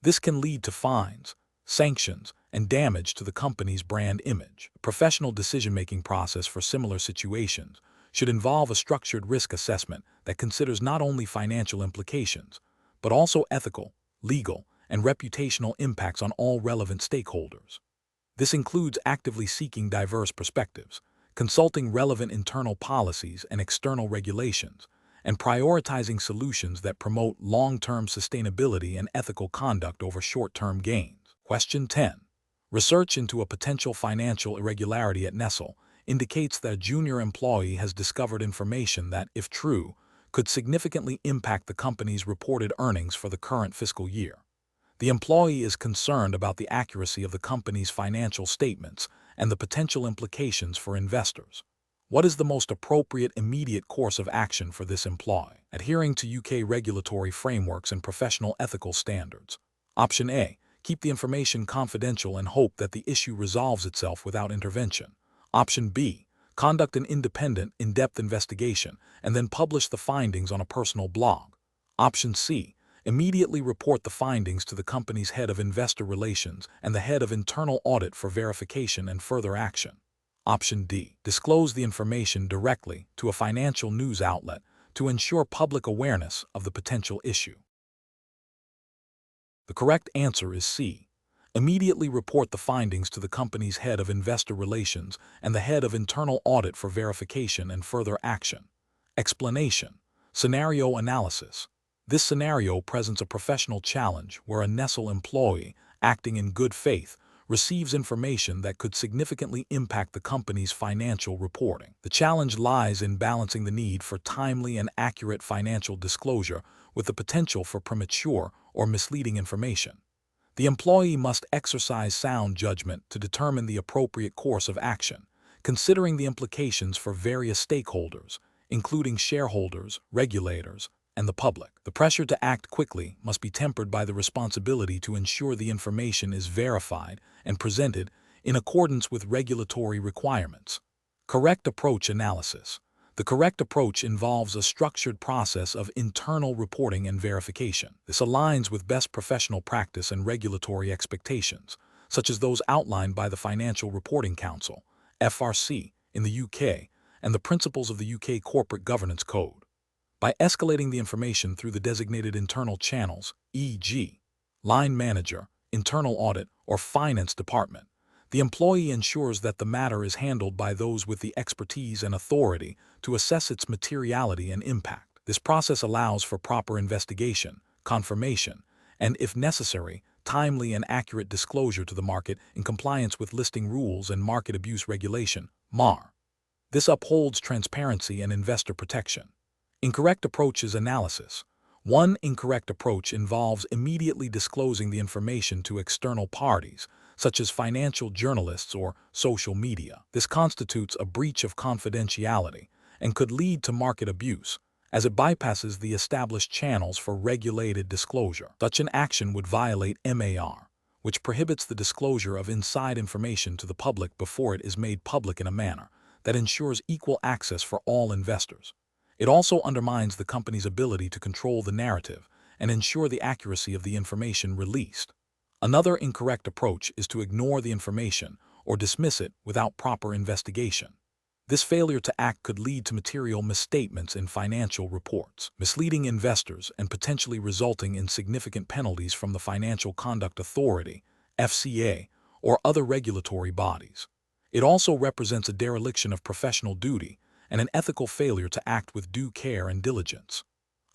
This can lead to fines, sanctions, and damage to the company's brand image. A professional decision-making process for similar situations should involve a structured risk assessment that considers not only financial implications, but also ethical, legal, and reputational impacts on all relevant stakeholders. This includes actively seeking diverse perspectives, consulting relevant internal policies and external regulations, and prioritizing solutions that promote long-term sustainability and ethical conduct over short-term gains. Question 10. Research into a potential financial irregularity at Nestle indicates that a junior employee has discovered information that, if true, could significantly impact the company's reported earnings for the current fiscal year. The employee is concerned about the accuracy of the company's financial statements and the potential implications for investors. What is the most appropriate immediate course of action for this employee? Adhering to UK regulatory frameworks and professional ethical standards. Option A. Keep the information confidential and hope that the issue resolves itself without intervention. Option B. Conduct an independent, in-depth investigation and then publish the findings on a personal blog. Option C. Immediately report the findings to the company's head of investor relations and the head of internal audit for verification and further action. Option D. Disclose the information directly to a financial news outlet to ensure public awareness of the potential issue. The correct answer is C. Immediately report the findings to the company's head of investor relations and the head of internal audit for verification and further action. Explanation. Scenario analysis. This scenario presents a professional challenge where a Nestle employee, acting in good faith, receives information that could significantly impact the company's financial reporting. The challenge lies in balancing the need for timely and accurate financial disclosure with the potential for premature or misleading information. The employee must exercise sound judgment to determine the appropriate course of action, considering the implications for various stakeholders, including shareholders, regulators, and the public. The pressure to act quickly must be tempered by the responsibility to ensure the information is verified and presented in accordance with regulatory requirements. Correct approach analysis. The correct approach involves a structured process of internal reporting and verification. This aligns with best professional practice and regulatory expectations, such as those outlined by the Financial Reporting Council, FRC, in the UK, and the principles of the UK Corporate Governance Code. By escalating the information through the designated internal channels, e.g., line manager, internal audit, or finance department, the employee ensures that the matter is handled by those with the expertise and authority to assess its materiality and impact. This process allows for proper investigation, confirmation, and, if necessary, timely and accurate disclosure to the market in compliance with listing rules and market abuse regulation, MAR. This upholds transparency and investor protection. Incorrect approaches analysis. One incorrect approach involves immediately disclosing the information to external parties, such as financial journalists or social media. This constitutes a breach of confidentiality and could lead to market abuse, as it bypasses the established channels for regulated disclosure. Such an action would violate MAR, which prohibits the disclosure of inside information to the public before it is made public in a manner that ensures equal access for all investors. It also undermines the company's ability to control the narrative and ensure the accuracy of the information released. Another incorrect approach is to ignore the information or dismiss it without proper investigation. This failure to act could lead to material misstatements in financial reports, misleading investors and potentially resulting in significant penalties from the Financial Conduct Authority, FCA, or other regulatory bodies. It also represents a dereliction of professional duty and an ethical failure to act with due care and diligence.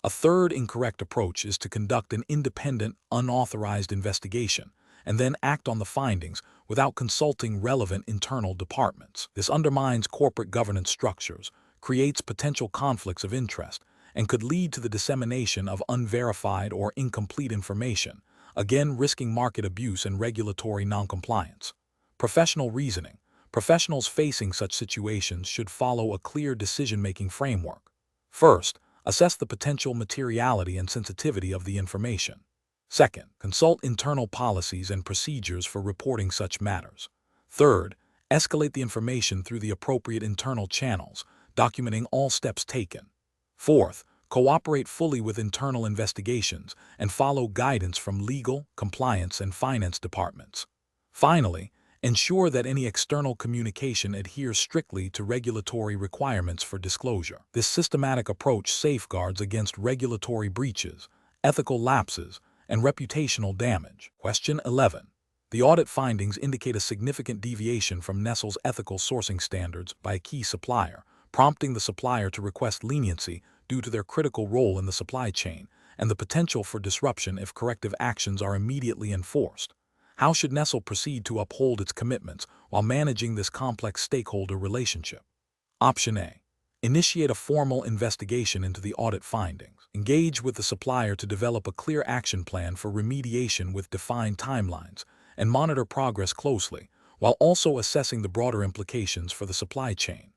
A third incorrect approach is to conduct an independent, unauthorized investigation and then act on the findings without consulting relevant internal departments. This undermines corporate governance structures, creates potential conflicts of interest, and could lead to the dissemination of unverified or incomplete information, again risking market abuse and regulatory noncompliance. Professional reasoning. Professionals facing such situations should follow a clear decision-making framework. First, assess the potential materiality and sensitivity of the information. Second, consult internal policies and procedures for reporting such matters. Third, escalate the information through the appropriate internal channels, documenting all steps taken. Fourth, cooperate fully with internal investigations and follow guidance from legal, compliance, and finance departments. Finally, ensure that any external communication adheres strictly to regulatory requirements for disclosure. This systematic approach safeguards against regulatory breaches, ethical lapses, and reputational damage. Question 11. The audit findings indicate a significant deviation from Nestle's ethical sourcing standards by a key supplier, prompting the supplier to request leniency due to their critical role in the supply chain and the potential for disruption if corrective actions are immediately enforced. How should Nestle proceed to uphold its commitments while managing this complex stakeholder relationship? Option A. Initiate a formal investigation into the audit findings. Engage with the supplier to develop a clear action plan for remediation with defined timelines, and monitor progress closely, while also assessing the broader implications for the supply chain.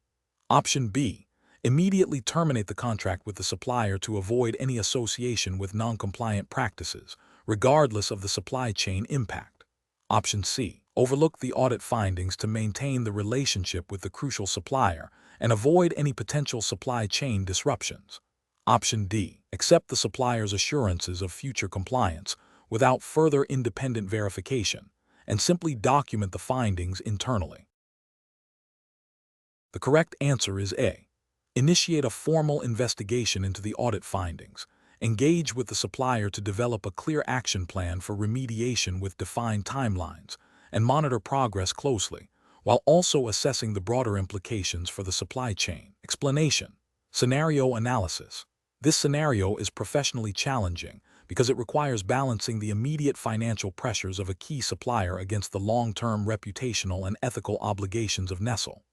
Option B. Immediately terminate the contract with the supplier to avoid any association with non-compliant practices, regardless of the supply chain impact. Option C. Overlook the audit findings to maintain the relationship with the crucial supplier and avoid any potential supply chain disruptions. Option D. Accept the supplier's assurances of future compliance without further independent verification and simply document the findings internally. The correct answer is A. Initiate a formal investigation into the audit findings. Engage with the supplier to develop a clear action plan for remediation with defined timelines, and monitor progress closely, while also assessing the broader implications for the supply chain. Explanation. Scenario analysis. This scenario is professionally challenging because it requires balancing the immediate financial pressures of a key supplier against the long-term reputational and ethical obligations of Nestle.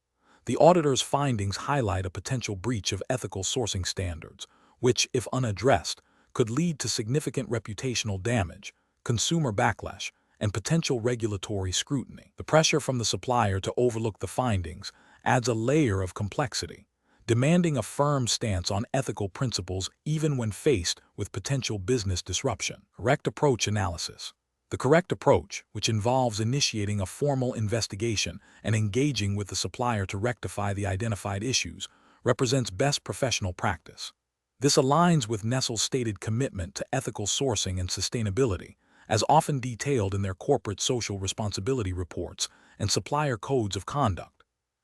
The auditor's findings highlight a potential breach of ethical sourcing standards, which, if unaddressed, could lead to significant reputational damage, consumer backlash, and potential regulatory scrutiny. The pressure from the supplier to overlook the findings adds a layer of complexity, demanding a firm stance on ethical principles even when faced with potential business disruption. Correct approach analysis. The correct approach, which involves initiating a formal investigation and engaging with the supplier to rectify the identified issues, represents best professional practice. This aligns with Nestle's stated commitment to ethical sourcing and sustainability, as often detailed in their corporate social responsibility reports and supplier codes of conduct.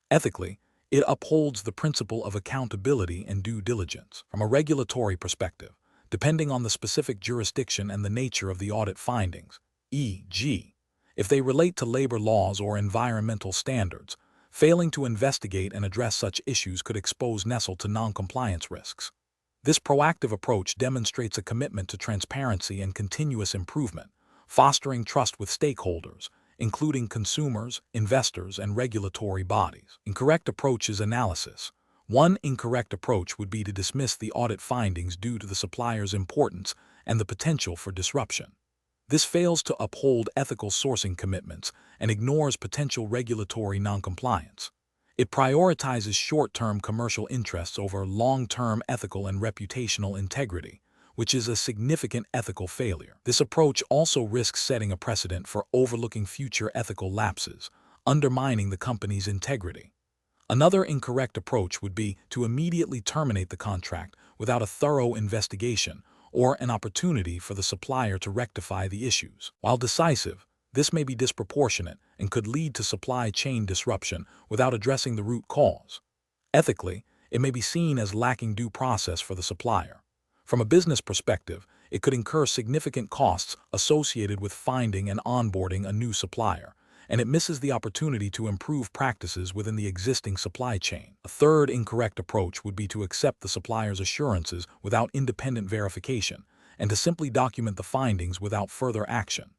Ethically, it upholds the principle of accountability and due diligence. From a regulatory perspective, depending on the specific jurisdiction and the nature of the audit findings, e.g., if they relate to labor laws or environmental standards, failing to investigate and address such issues could expose Nestle to non-compliance risks. This proactive approach demonstrates a commitment to transparency and continuous improvement, fostering trust with stakeholders, including consumers, investors, and regulatory bodies. Incorrect approach is analysis. One incorrect approach would be to dismiss the audit findings due to the supplier's importance and the potential for disruption. This fails to uphold ethical sourcing commitments and ignores potential regulatory noncompliance. It prioritizes short-term commercial interests over long-term ethical and reputational integrity, which is a significant ethical failure. This approach also risks setting a precedent for overlooking future ethical lapses, undermining the company's integrity. Another incorrect approach would be to immediately terminate the contract without a thorough investigation or an opportunity for the supplier to rectify the issues. While decisive, this may be disproportionate and could lead to supply chain disruption without addressing the root cause. Ethically, it may be seen as lacking due process for the supplier. From a business perspective, it could incur significant costs associated with finding and onboarding a new supplier, and it misses the opportunity to improve practices within the existing supply chain. A third incorrect approach would be to accept the supplier's assurances without independent verification and to simply document the findings without further action.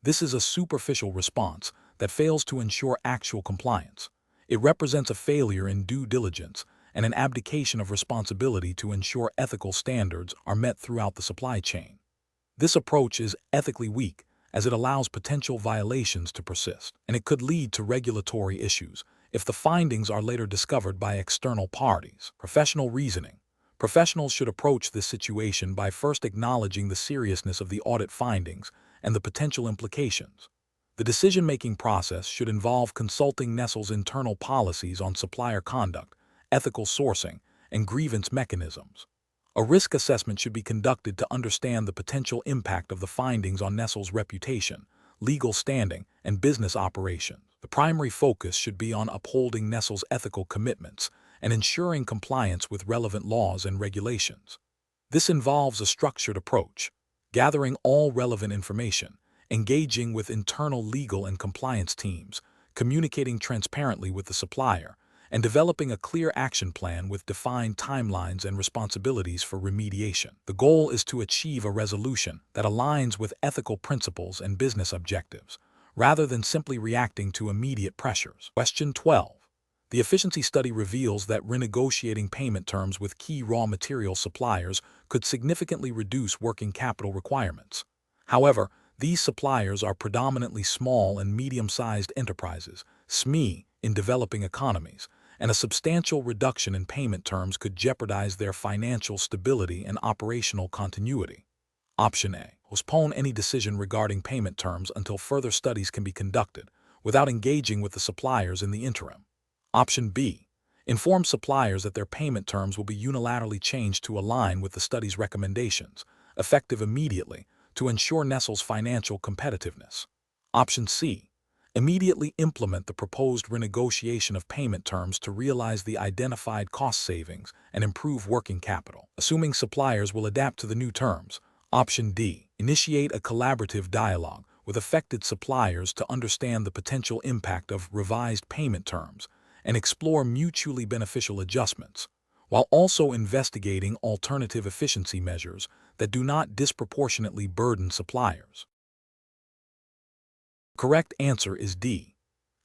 This is a superficial response that fails to ensure actual compliance. It represents a failure in due diligence and an abdication of responsibility to ensure ethical standards are met throughout the supply chain. This approach is ethically weak, as it allows potential violations to persist, and it could lead to regulatory issues if the findings are later discovered by external parties. Professional reasoning. Professionals should approach this situation by first acknowledging the seriousness of the audit findings and the potential implications. The decision-making process should involve consulting Nestle's internal policies on supplier conduct, ethical sourcing, and grievance mechanisms. A risk assessment should be conducted to understand the potential impact of the findings on Nestle's reputation, legal standing, and business operations. The primary focus should be on upholding Nestle's ethical commitments and ensuring compliance with relevant laws and regulations. This involves a structured approach, gathering all relevant information, engaging with internal legal and compliance teams, communicating transparently with the supplier, and developing a clear action plan with defined timelines and responsibilities for remediation. The goal is to achieve a resolution that aligns with ethical principles and business objectives, rather than simply reacting to immediate pressures. Question 12. The efficiency study reveals that renegotiating payment terms with key raw material suppliers could significantly reduce working capital requirements. However, these suppliers are predominantly small and medium-sized enterprises, SME, in developing economies, and a substantial reduction in payment terms could jeopardize their financial stability and operational continuity. Option A. Postpone any decision regarding payment terms until further studies can be conducted, without engaging with the suppliers in the interim. Option B. Inform suppliers that their payment terms will be unilaterally changed to align with the study's recommendations, effective immediately, to ensure Nestle's financial competitiveness. Option C. Immediately implement the proposed renegotiation of payment terms to realize the identified cost savings and improve working capital, assuming suppliers will adapt to the new terms. Option D. Initiate a collaborative dialogue with affected suppliers to understand the potential impact of revised payment terms and explore mutually beneficial adjustments, while also investigating alternative efficiency measures that do not disproportionately burden suppliers. The correct answer is D.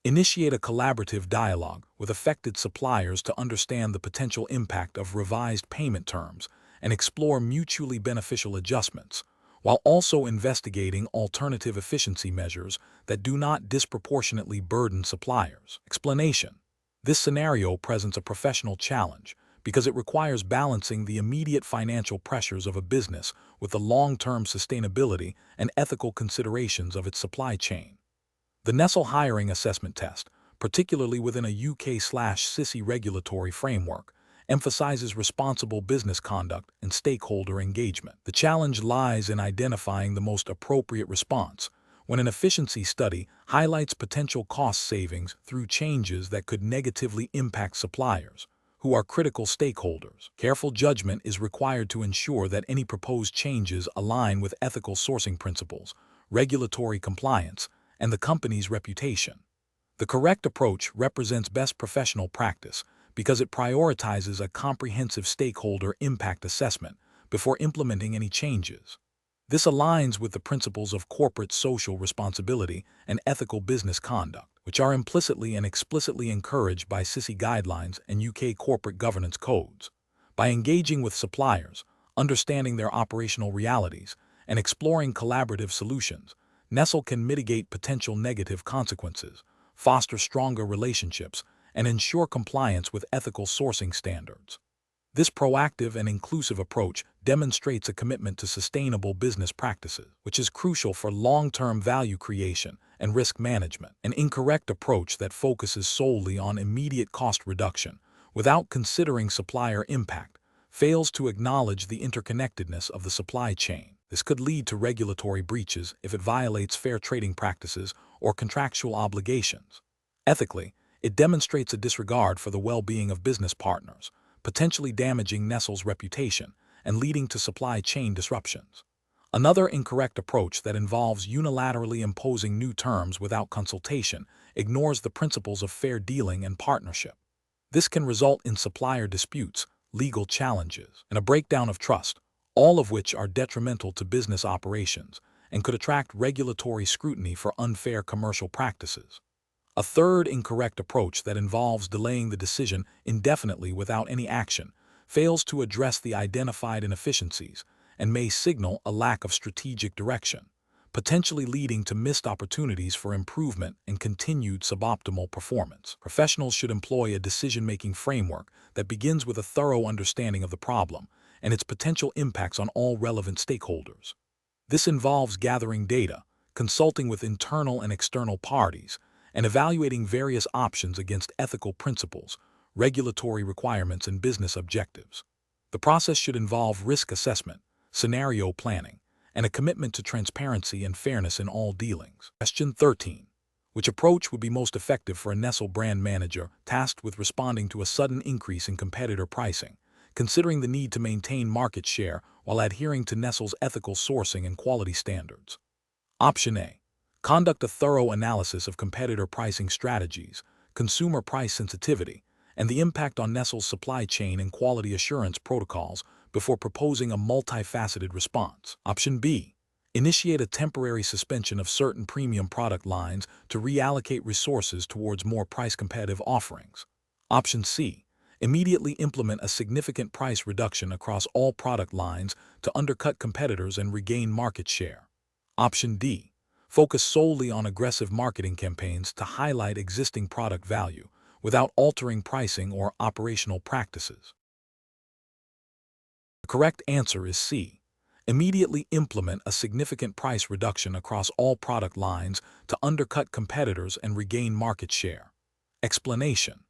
Initiate a collaborative dialogue with affected suppliers to understand the potential impact of revised payment terms and explore mutually beneficial adjustments, while also investigating alternative efficiency measures that do not disproportionately burden suppliers. Explanation. This scenario presents a professional challenge because it requires balancing the immediate financial pressures of a business with the long-term sustainability and ethical considerations of its supply chain. The Nestle hiring assessment test, particularly within a UK/SISI regulatory framework, emphasizes responsible business conduct and stakeholder engagement. The challenge lies in identifying the most appropriate response when an efficiency study highlights potential cost savings through changes that could negatively impact suppliers, who are critical stakeholders. Careful judgment is required to ensure that any proposed changes align with ethical sourcing principles, regulatory compliance, and the company's reputation. The correct approach represents best professional practice because it prioritizes a comprehensive stakeholder impact assessment before implementing any changes. This aligns with the principles of corporate social responsibility and ethical business conduct, which are implicitly and explicitly encouraged by SISI guidelines and UK corporate governance codes. By engaging with suppliers, understanding their operational realities, and exploring collaborative solutions, Nestle can mitigate potential negative consequences, foster stronger relationships, and ensure compliance with ethical sourcing standards. This proactive and inclusive approach demonstrates a commitment to sustainable business practices, which is crucial for long-term value creation and risk management. An incorrect approach that focuses solely on immediate cost reduction without considering supplier impact fails to acknowledge the interconnectedness of the supply chain. This could lead to regulatory breaches if it violates fair trading practices or contractual obligations. Ethically, it demonstrates a disregard for the well-being of business partners, potentially damaging Nestle's reputation and leading to supply chain disruptions. Another incorrect approach that involves unilaterally imposing new terms without consultation ignores the principles of fair dealing and partnership. This can result in supplier disputes, legal challenges, and a breakdown of trust, all of which are detrimental to business operations and could attract regulatory scrutiny for unfair commercial practices. A third incorrect approach that involves delaying the decision indefinitely without any action fails to address the identified inefficiencies and may signal a lack of strategic direction, potentially leading to missed opportunities for improvement and continued suboptimal performance. Professionals should employ a decision-making framework that begins with a thorough understanding of the problem and its potential impacts on all relevant stakeholders. This involves gathering data, consulting with internal and external parties, and evaluating various options against ethical principles, regulatory requirements, and business objectives. The process should involve risk assessment, scenario planning, and a commitment to transparency and fairness in all dealings. Question 13. Which approach would be most effective for a Nestle brand manager tasked with responding to a sudden increase in competitor pricing, considering the need to maintain market share while adhering to Nestle's ethical sourcing and quality standards? Option A. Conduct a thorough analysis of competitor pricing strategies, consumer price sensitivity, and the impact on Nestle's supply chain and quality assurance protocols before proposing a multifaceted response. Option B. Initiate a temporary suspension of certain premium product lines to reallocate resources towards more price-competitive offerings. Option C. Immediately implement a significant price reduction across all product lines to undercut competitors and regain market share. Option D. Focus solely on aggressive marketing campaigns to highlight existing product value without altering pricing or operational practices. The correct answer is C. Immediately implement a significant price reduction across all product lines to undercut competitors and regain market share. Explanation: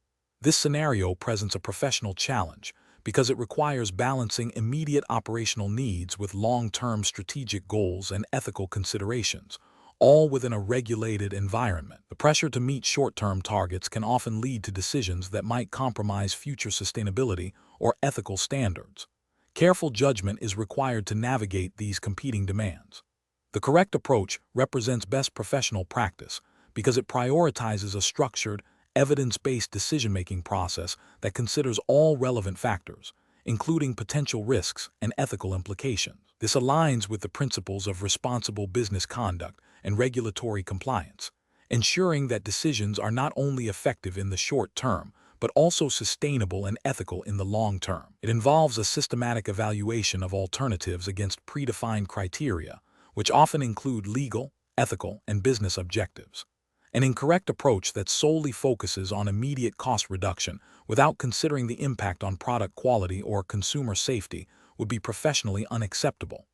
this scenario presents a professional challenge because it requires balancing immediate operational needs with long-term strategic goals and ethical considerations, all within a regulated environment. The pressure to meet short-term targets can often lead to decisions that might compromise future sustainability or ethical standards. Careful judgment is required to navigate these competing demands. The correct approach represents best professional practice because it prioritizes a structured, evidence-based decision-making process that considers all relevant factors, including potential risks and ethical implications. This aligns with the principles of responsible business conduct and regulatory compliance, ensuring that decisions are not only effective in the short term, but also sustainable and ethical in the long term. It involves a systematic evaluation of alternatives against predefined criteria, which often include legal, ethical, and business objectives. An incorrect approach that solely focuses on immediate cost reduction without considering the impact on product quality or consumer safety would be professionally unacceptable.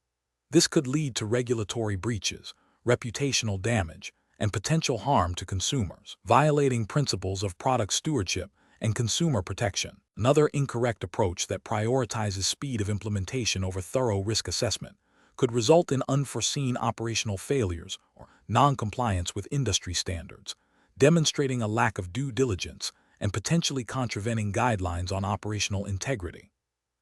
This could lead to regulatory breaches, reputational damage, and potential harm to consumers, violating principles of product stewardship and consumer protection. Another incorrect approach that prioritizes speed of implementation over thorough risk assessment could result in unforeseen operational failures or non-compliance with industry standards, demonstrating a lack of due diligence and potentially contravening guidelines on operational integrity.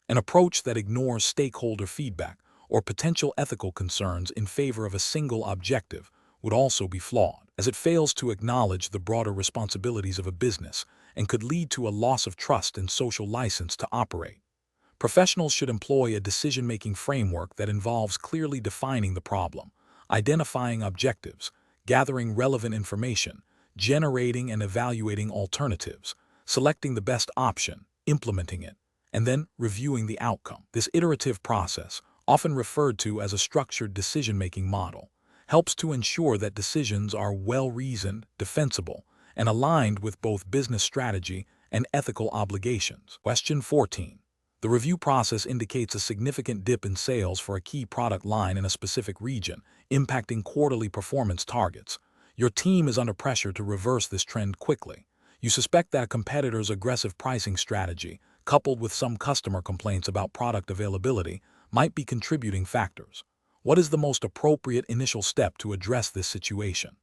An approach that ignores stakeholder feedback or potential ethical concerns in favor of a single objective would also be flawed, as it fails to acknowledge the broader responsibilities of a business and could lead to a loss of trust and social license to operate. Professionals should employ a decision-making framework that involves clearly defining the problem, identifying objectives, gathering relevant information, generating and evaluating alternatives, selecting the best option, implementing it, and then reviewing the outcome. This iterative process, often referred to as a structured decision-making model, helps to ensure that decisions are well-reasoned, defensible, and aligned with both business strategy and ethical obligations. Question 14. The review process indicates a significant dip in sales for a key product line in a specific region, impacting quarterly performance targets. Your team is under pressure to reverse this trend quickly. You suspect that a competitor's aggressive pricing strategy, coupled with some customer complaints about product availability, might be contributing factors. What is the most appropriate initial step to address this situation?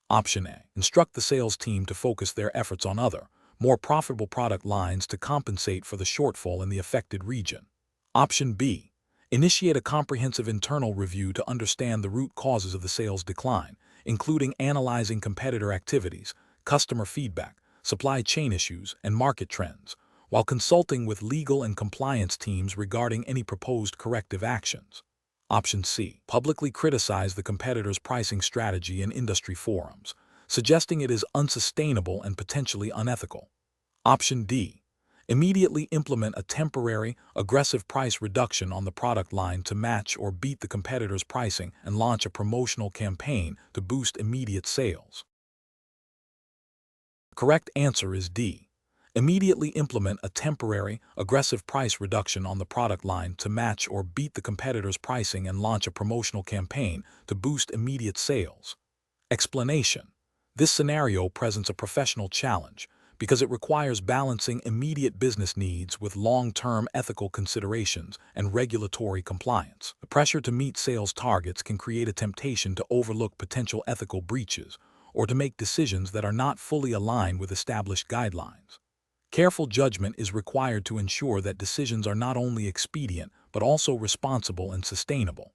Option A. Instruct the sales team to focus their efforts on other, more profitable product lines to compensate for the shortfall in the affected region. Option B. Initiate a comprehensive internal review to understand the root causes of the sales decline, including analyzing competitor activities, customer feedback, supply chain issues, and market trends, while consulting with legal and compliance teams regarding any proposed corrective actions. Option C. Publicly criticize the competitor's pricing strategy in industry forums, suggesting it is unsustainable and potentially unethical. Option D. Immediately implement a temporary, aggressive price reduction on the product line to match or beat the competitor's pricing and launch a promotional campaign to boost immediate sales. The correct answer is D. Immediately implement a temporary, aggressive price reduction on the product line to match or beat the competitor's pricing and launch a promotional campaign to boost immediate sales. Explanation: this scenario presents a professional challenge because it requires balancing immediate business needs with long-term ethical considerations and regulatory compliance. The pressure to meet sales targets can create a temptation to overlook potential ethical breaches or to make decisions that are not fully aligned with established guidelines. Careful judgment is required to ensure that decisions are not only expedient but also responsible and sustainable.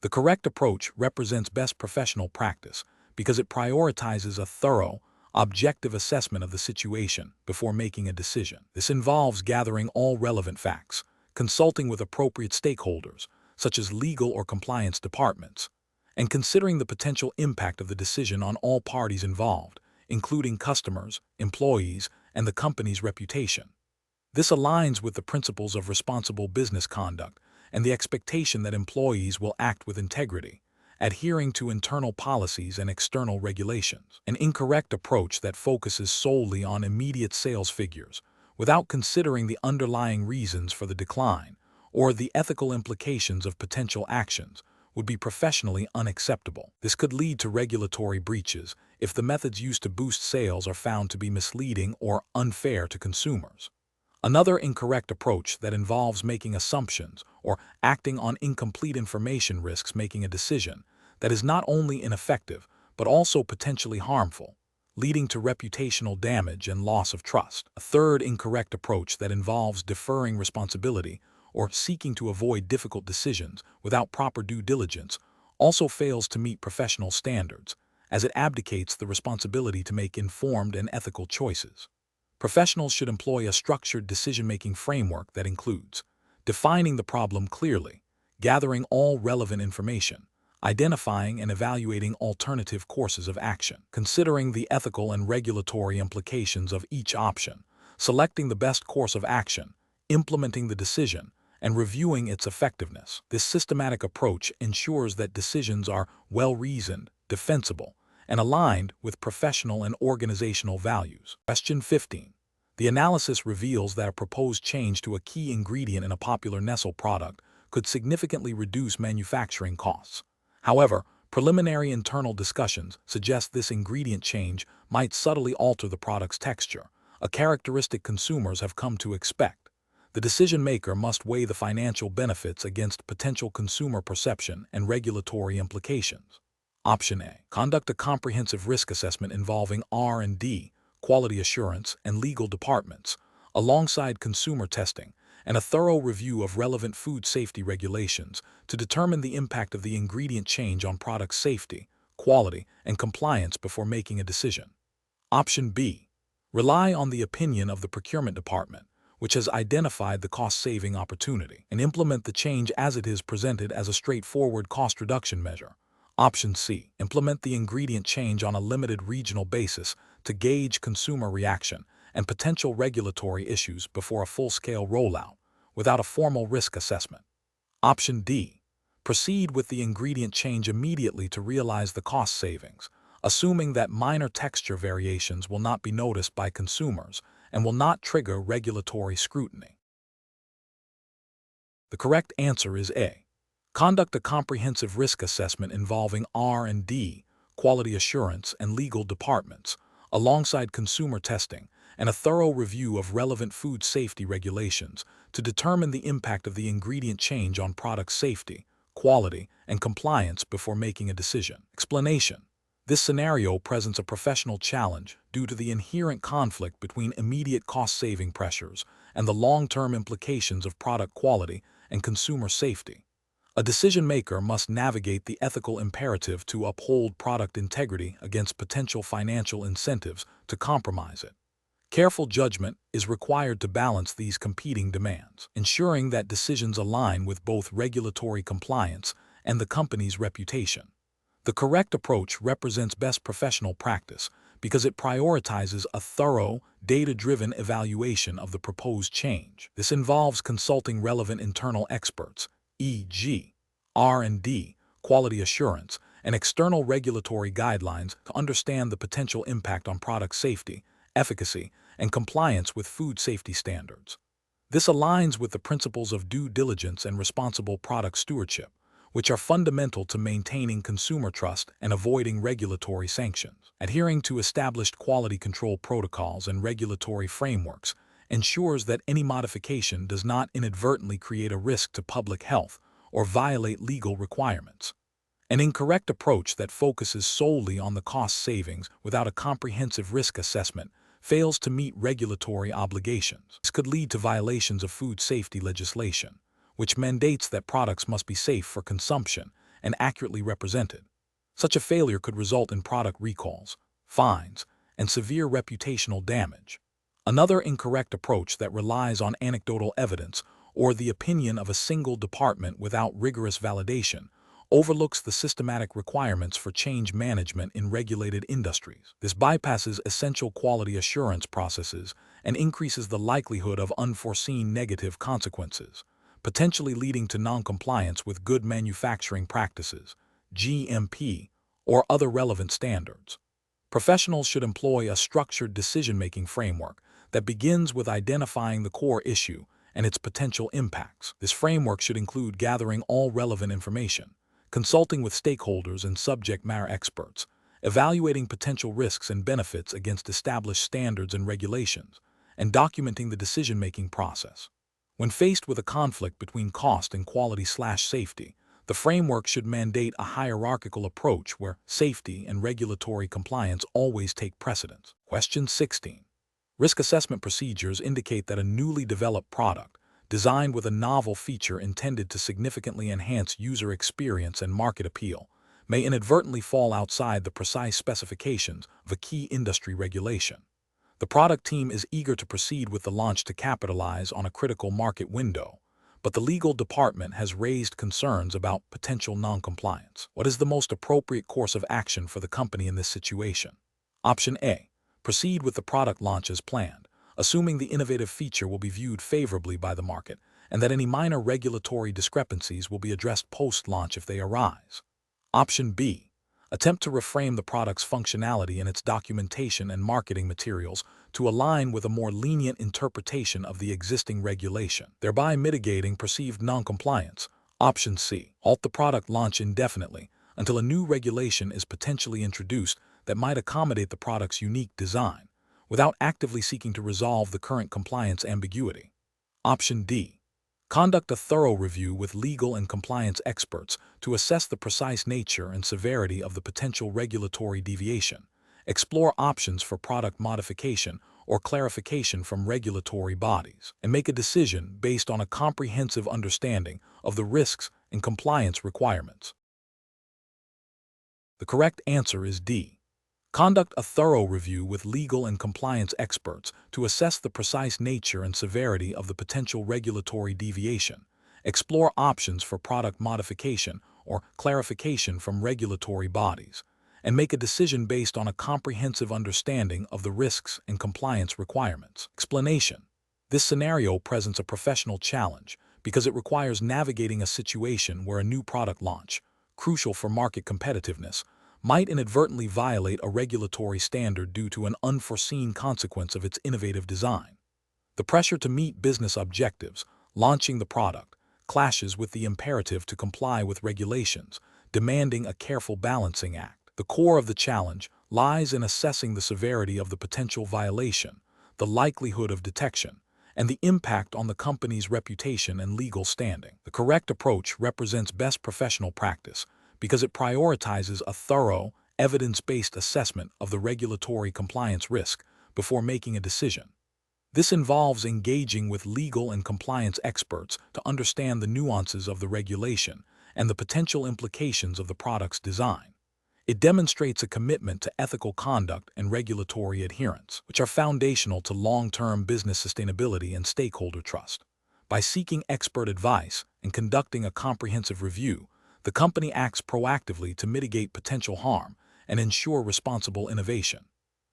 The correct approach represents best professional practice because it prioritizes a thorough, objective assessment of the situation before making a decision. This involves gathering all relevant facts, consulting with appropriate stakeholders, such as legal or compliance departments, and considering the potential impact of the decision on all parties involved, including customers, employees, and the company's reputation. This aligns with the principles of responsible business conduct and the expectation that employees will act with integrity, adhering to internal policies and external regulations. An incorrect approach that focuses solely on immediate sales figures without considering the underlying reasons for the decline or the ethical implications of potential actions would be professionally unacceptable. This could lead to regulatory breaches if the methods used to boost sales are found to be misleading or unfair to consumers. Another incorrect approach that involves making assumptions or acting on incomplete information risks making a decision that is not only ineffective but also potentially harmful, leading to reputational damage and loss of trust. A third incorrect approach that involves deferring responsibility or seeking to avoid difficult decisions without proper due diligence also fails to meet professional standards, as it abdicates the responsibility to make informed and ethical choices. Professionals should employ a structured decision-making framework that includes defining the problem clearly, gathering all relevant information, identifying and evaluating alternative courses of action, considering the ethical and regulatory implications of each option, selecting the best course of action, implementing the decision, and reviewing its effectiveness. This systematic approach ensures that decisions are well-reasoned, defensible, and aligned with professional and organizational values. Question 15. The analysis reveals that a proposed change to a key ingredient in a popular Nestle product could significantly reduce manufacturing costs. However, preliminary internal discussions suggest this ingredient change might subtly alter the product's texture, a characteristic consumers have come to expect. The decision maker must weigh the financial benefits against potential consumer perception and regulatory implications. Option A. Conduct a comprehensive risk assessment involving R&D, quality assurance, and legal departments, alongside consumer testing, and a thorough review of relevant food safety regulations to determine the impact of the ingredient change on product safety, quality, and compliance before making a decision. Option B. Rely on the opinion of the procurement department, which has identified the cost-saving opportunity, and implement the change as it is presented as a straightforward cost reduction measure. Option C. Implement the ingredient change on a limited regional basis to gauge consumer reaction and potential regulatory issues before a full-scale rollout, without a formal risk assessment. Option D. Proceed with the ingredient change immediately to realize the cost savings, assuming that minor texture variations will not be noticed by consumers and will not trigger regulatory scrutiny. The correct answer is A. Conduct a comprehensive risk assessment involving R&D, quality assurance, and legal departments, alongside consumer testing, and a thorough review of relevant food safety regulations to determine the impact of the ingredient change on product safety, quality, and compliance before making a decision. Explanation. This scenario presents a professional challenge due to the inherent conflict between immediate cost-saving pressures and the long-term implications of product quality and consumer safety. A decision maker must navigate the ethical imperative to uphold product integrity against potential financial incentives to compromise it. Careful judgment is required to balance these competing demands, ensuring that decisions align with both regulatory compliance and the company's reputation. The correct approach represents best professional practice because it prioritizes a thorough, data-driven evaluation of the proposed change. This involves consulting relevant internal experts, e.g., R&D, quality assurance, and external regulatory guidelines to understand the potential impact on product safety, efficacy, and compliance with food safety standards. This aligns with the principles of due diligence and responsible product stewardship, which are fundamental to maintaining consumer trust and avoiding regulatory sanctions. Adhering to established quality control protocols and regulatory frameworks ensures that any modification does not inadvertently create a risk to public health or violate legal requirements. An incorrect approach that focuses solely on the cost savings without a comprehensive risk assessment fails to meet regulatory obligations. This could lead to violations of food safety legislation, which mandates that products must be safe for consumption and accurately represented. Such a failure could result in product recalls, fines, and severe reputational damage. Another incorrect approach that relies on anecdotal evidence or the opinion of a single department without rigorous validation overlooks the systematic requirements for change management in regulated industries. This bypasses essential quality assurance processes and increases the likelihood of unforeseen negative consequences, potentially leading to noncompliance with good manufacturing practices, GMP, or other relevant standards. Professionals should employ a structured decision-making framework that begins with identifying the core issue and its potential impacts. This framework should include gathering all relevant information, consulting with stakeholders and subject matter experts, evaluating potential risks and benefits against established standards and regulations, and documenting the decision-making process. When faced with a conflict between cost and quality/safety, the framework should mandate a hierarchical approach where safety and regulatory compliance always take precedence. Question 16. Risk assessment procedures indicate that a newly developed product, designed with a novel feature intended to significantly enhance user experience and market appeal, may inadvertently fall outside the precise specifications of a key industry regulation. The product team is eager to proceed with the launch to capitalize on a critical market window, but the legal department has raised concerns about potential noncompliance. What is the most appropriate course of action for the company in this situation? Option A. Proceed with the product launch as planned, assuming the innovative feature will be viewed favorably by the market and that any minor regulatory discrepancies will be addressed post-launch if they arise. Option B. Attempt to reframe the product's functionality in its documentation and marketing materials to align with a more lenient interpretation of the existing regulation, thereby mitigating perceived noncompliance. Option C. Halt the product launch indefinitely until a new regulation is potentially introduced that might accommodate the product's unique design, without actively seeking to resolve the current compliance ambiguity. Option D. Conduct a thorough review with legal and compliance experts to assess the precise nature and severity of the potential regulatory deviation, explore options for product modification or clarification from regulatory bodies, and make a decision based on a comprehensive understanding of the risks and compliance requirements. The correct answer is D. Conduct a thorough review with legal and compliance experts to assess the precise nature and severity of the potential regulatory deviation, explore options for product modification or clarification from regulatory bodies, and make a decision based on a comprehensive understanding of the risks and compliance requirements. Explanation. This scenario presents a professional challenge because it requires navigating a situation where a new product launch, crucial for market competitiveness, might inadvertently violate a regulatory standard due to an unforeseen consequence of its innovative design. The pressure to meet business objectives, launching the product, clashes with the imperative to comply with regulations, demanding a careful balancing act. The core of the challenge lies in assessing the severity of the potential violation, the likelihood of detection, and the impact on the company's reputation and legal standing. The correct approach represents best professional practice, because it prioritizes a thorough, evidence-based assessment of the regulatory compliance risk before making a decision. This involves engaging with legal and compliance experts to understand the nuances of the regulation and the potential implications of the product's design. It demonstrates a commitment to ethical conduct and regulatory adherence, which are foundational to long-term business sustainability and stakeholder trust. By seeking expert advice and conducting a comprehensive review, the company acts proactively to mitigate potential harm and ensure responsible innovation.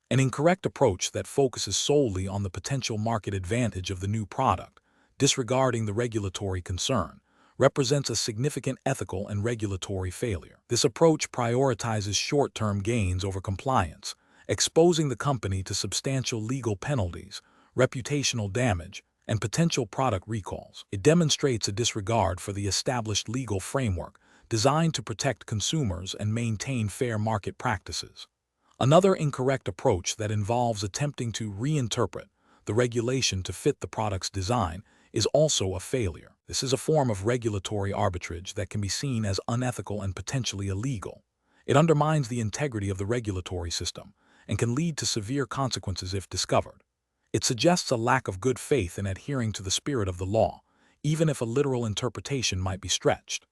An incorrect approach that focuses solely on the potential market advantage of the new product, disregarding the regulatory concern, represents a significant ethical and regulatory failure. This approach prioritizes short-term gains over compliance, exposing the company to substantial legal penalties, reputational damage, and potential product recalls. It demonstrates a disregard for the established legal framework designed to protect consumers and maintain fair market practices. Another incorrect approach that involves attempting to reinterpret the regulation to fit the product's design is also a failure. This is a form of regulatory arbitrage that can be seen as unethical and potentially illegal. It undermines the integrity of the regulatory system and can lead to severe consequences if discovered. It suggests a lack of good faith in adhering to the spirit of the law, even if a literal interpretation might be stretched.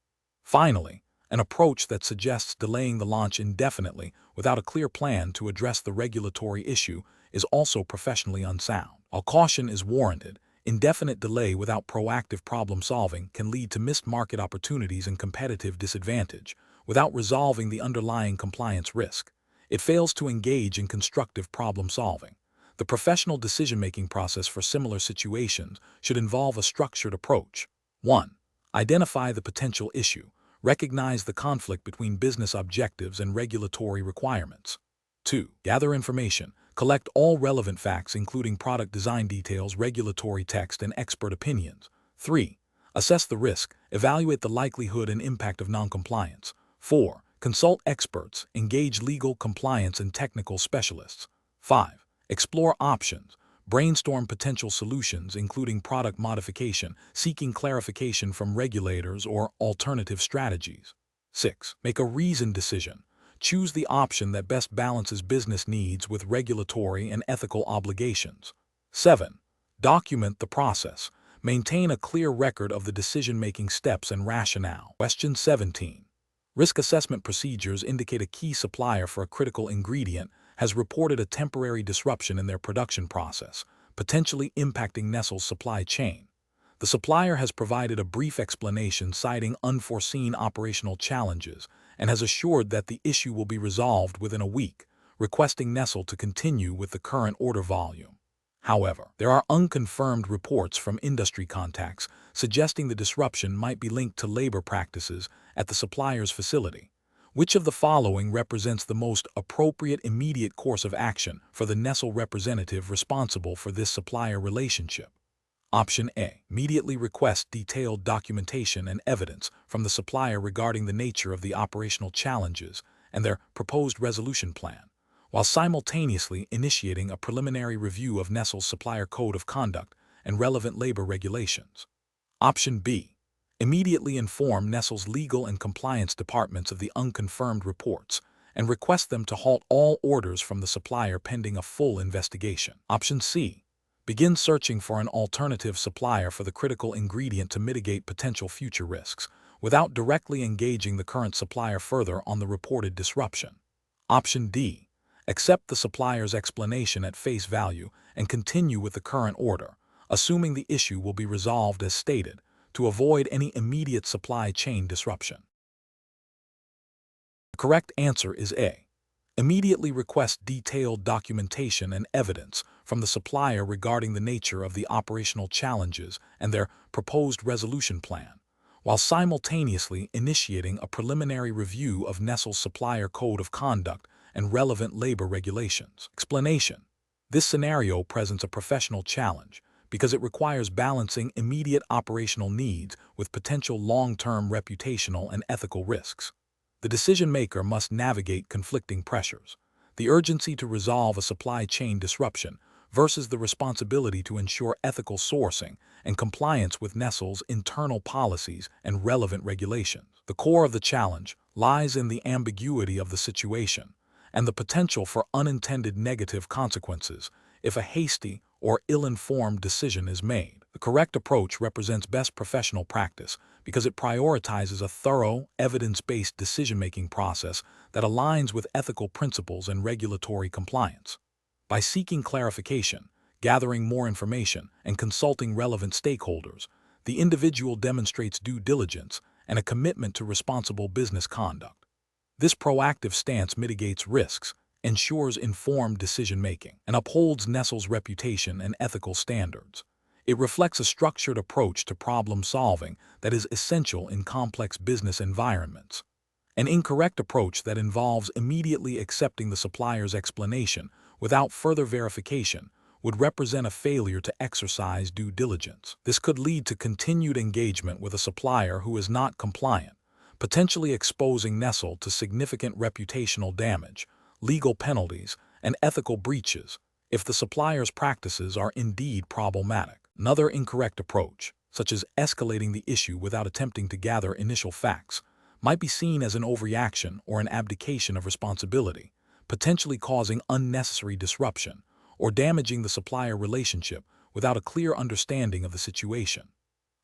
Finally, an approach that suggests delaying the launch indefinitely without a clear plan to address the regulatory issue is also professionally unsound. While caution is warranted, indefinite delay without proactive problem-solving can lead to missed market opportunities and competitive disadvantage without resolving the underlying compliance risk. It fails to engage in constructive problem-solving. The professional decision-making process for similar situations should involve a structured approach. 1. Identify the potential issue. Recognize the conflict between business objectives and regulatory requirements. 2. Gather information. Collect all relevant facts including product design details, regulatory text, and expert opinions. 3. Assess the risk. Evaluate the likelihood and impact of noncompliance. 4. Consult experts. Engage legal, compliance, and technical specialists. 5. Explore options. Brainstorm potential solutions, including product modification, seeking clarification from regulators, or alternative strategies. 6. Make a reasoned decision. Choose the option that best balances business needs with regulatory and ethical obligations. 7. Document the process. Maintain a clear record of the decision-making steps and rationale. Question 17. Risk assessment procedures indicate a key supplier for a critical ingredient has reported a temporary disruption in their production process, potentially impacting Nestle's supply chain. The supplier has provided a brief explanation citing unforeseen operational challenges and has assured that the issue will be resolved within a week, requesting Nestle to continue with the current order volume. However, there are unconfirmed reports from industry contacts suggesting the disruption might be linked to labor practices at the supplier's facility. Which of the following represents the most appropriate immediate course of action for the Nestle representative responsible for this supplier relationship? Option A. Immediately request detailed documentation and evidence from the supplier regarding the nature of the operational challenges and their proposed resolution plan, while simultaneously initiating a preliminary review of Nestle's supplier code of conduct and relevant labor regulations. Option B. Immediately inform Nestle's legal and compliance departments of the unconfirmed reports and request them to halt all orders from the supplier pending a full investigation. Option C. Begin searching for an alternative supplier for the critical ingredient to mitigate potential future risks, without directly engaging the current supplier further on the reported disruption. Option D. Accept the supplier's explanation at face value and continue with the current order, assuming the issue will be resolved as stated, to avoid any immediate supply chain disruption. The correct answer is A. Immediately request detailed documentation and evidence from the supplier regarding the nature of the operational challenges and their proposed resolution plan, while simultaneously initiating a preliminary review of Nestle's supplier code of conduct and relevant labor regulations. Explanation. This scenario presents a professional challenge because it requires balancing immediate operational needs with potential long-term reputational and ethical risks. The decision-maker must navigate conflicting pressures: the urgency to resolve a supply chain disruption versus the responsibility to ensure ethical sourcing and compliance with Nestle's internal policies and relevant regulations. The core of the challenge lies in the ambiguity of the situation and the potential for unintended negative consequences if a hasty or ill-informed decision is made. The correct approach represents best professional practice because it prioritizes a thorough, evidence-based decision-making process that aligns with ethical principles and regulatory compliance. By seeking clarification, gathering more information, and consulting relevant stakeholders, the individual demonstrates due diligence and a commitment to responsible business conduct. This proactive stance mitigates risks, ensures informed decision-making, and upholds Nestle's reputation and ethical standards. It reflects a structured approach to problem-solving that is essential in complex business environments. An incorrect approach that involves immediately accepting the supplier's explanation without further verification would represent a failure to exercise due diligence. This could lead to continued engagement with a supplier who is not compliant, potentially exposing Nestle to significant reputational damage, legal penalties, and ethical breaches if the supplier's practices are indeed problematic. Another incorrect approach, such as escalating the issue without attempting to gather initial facts, might be seen as an overreaction or an abdication of responsibility, potentially causing unnecessary disruption or damaging the supplier relationship without a clear understanding of the situation.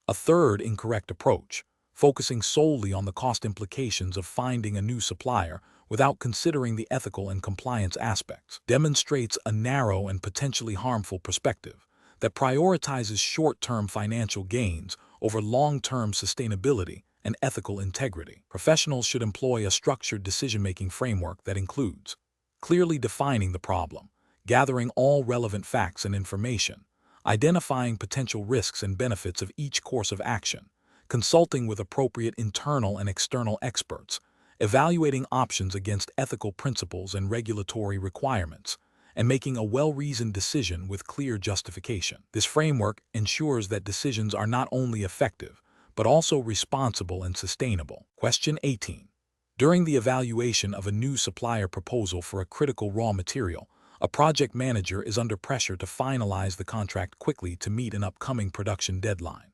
A third incorrect approach, focusing solely on the cost implications of finding a new supplier without considering the ethical and compliance aspects, demonstrates a narrow and potentially harmful perspective that prioritizes short-term financial gains over long-term sustainability and ethical integrity. Professionals should employ a structured decision-making framework that includes clearly defining the problem, gathering all relevant facts and information, identifying potential risks and benefits of each course of action, consulting with appropriate internal and external experts, evaluating options against ethical principles and regulatory requirements, and making a well-reasoned decision with clear justification. This framework ensures that decisions are not only effective, but also responsible and sustainable. Question 18. During the evaluation of a new supplier proposal for a critical raw material, a project manager is under pressure to finalize the contract quickly to meet an upcoming production deadline.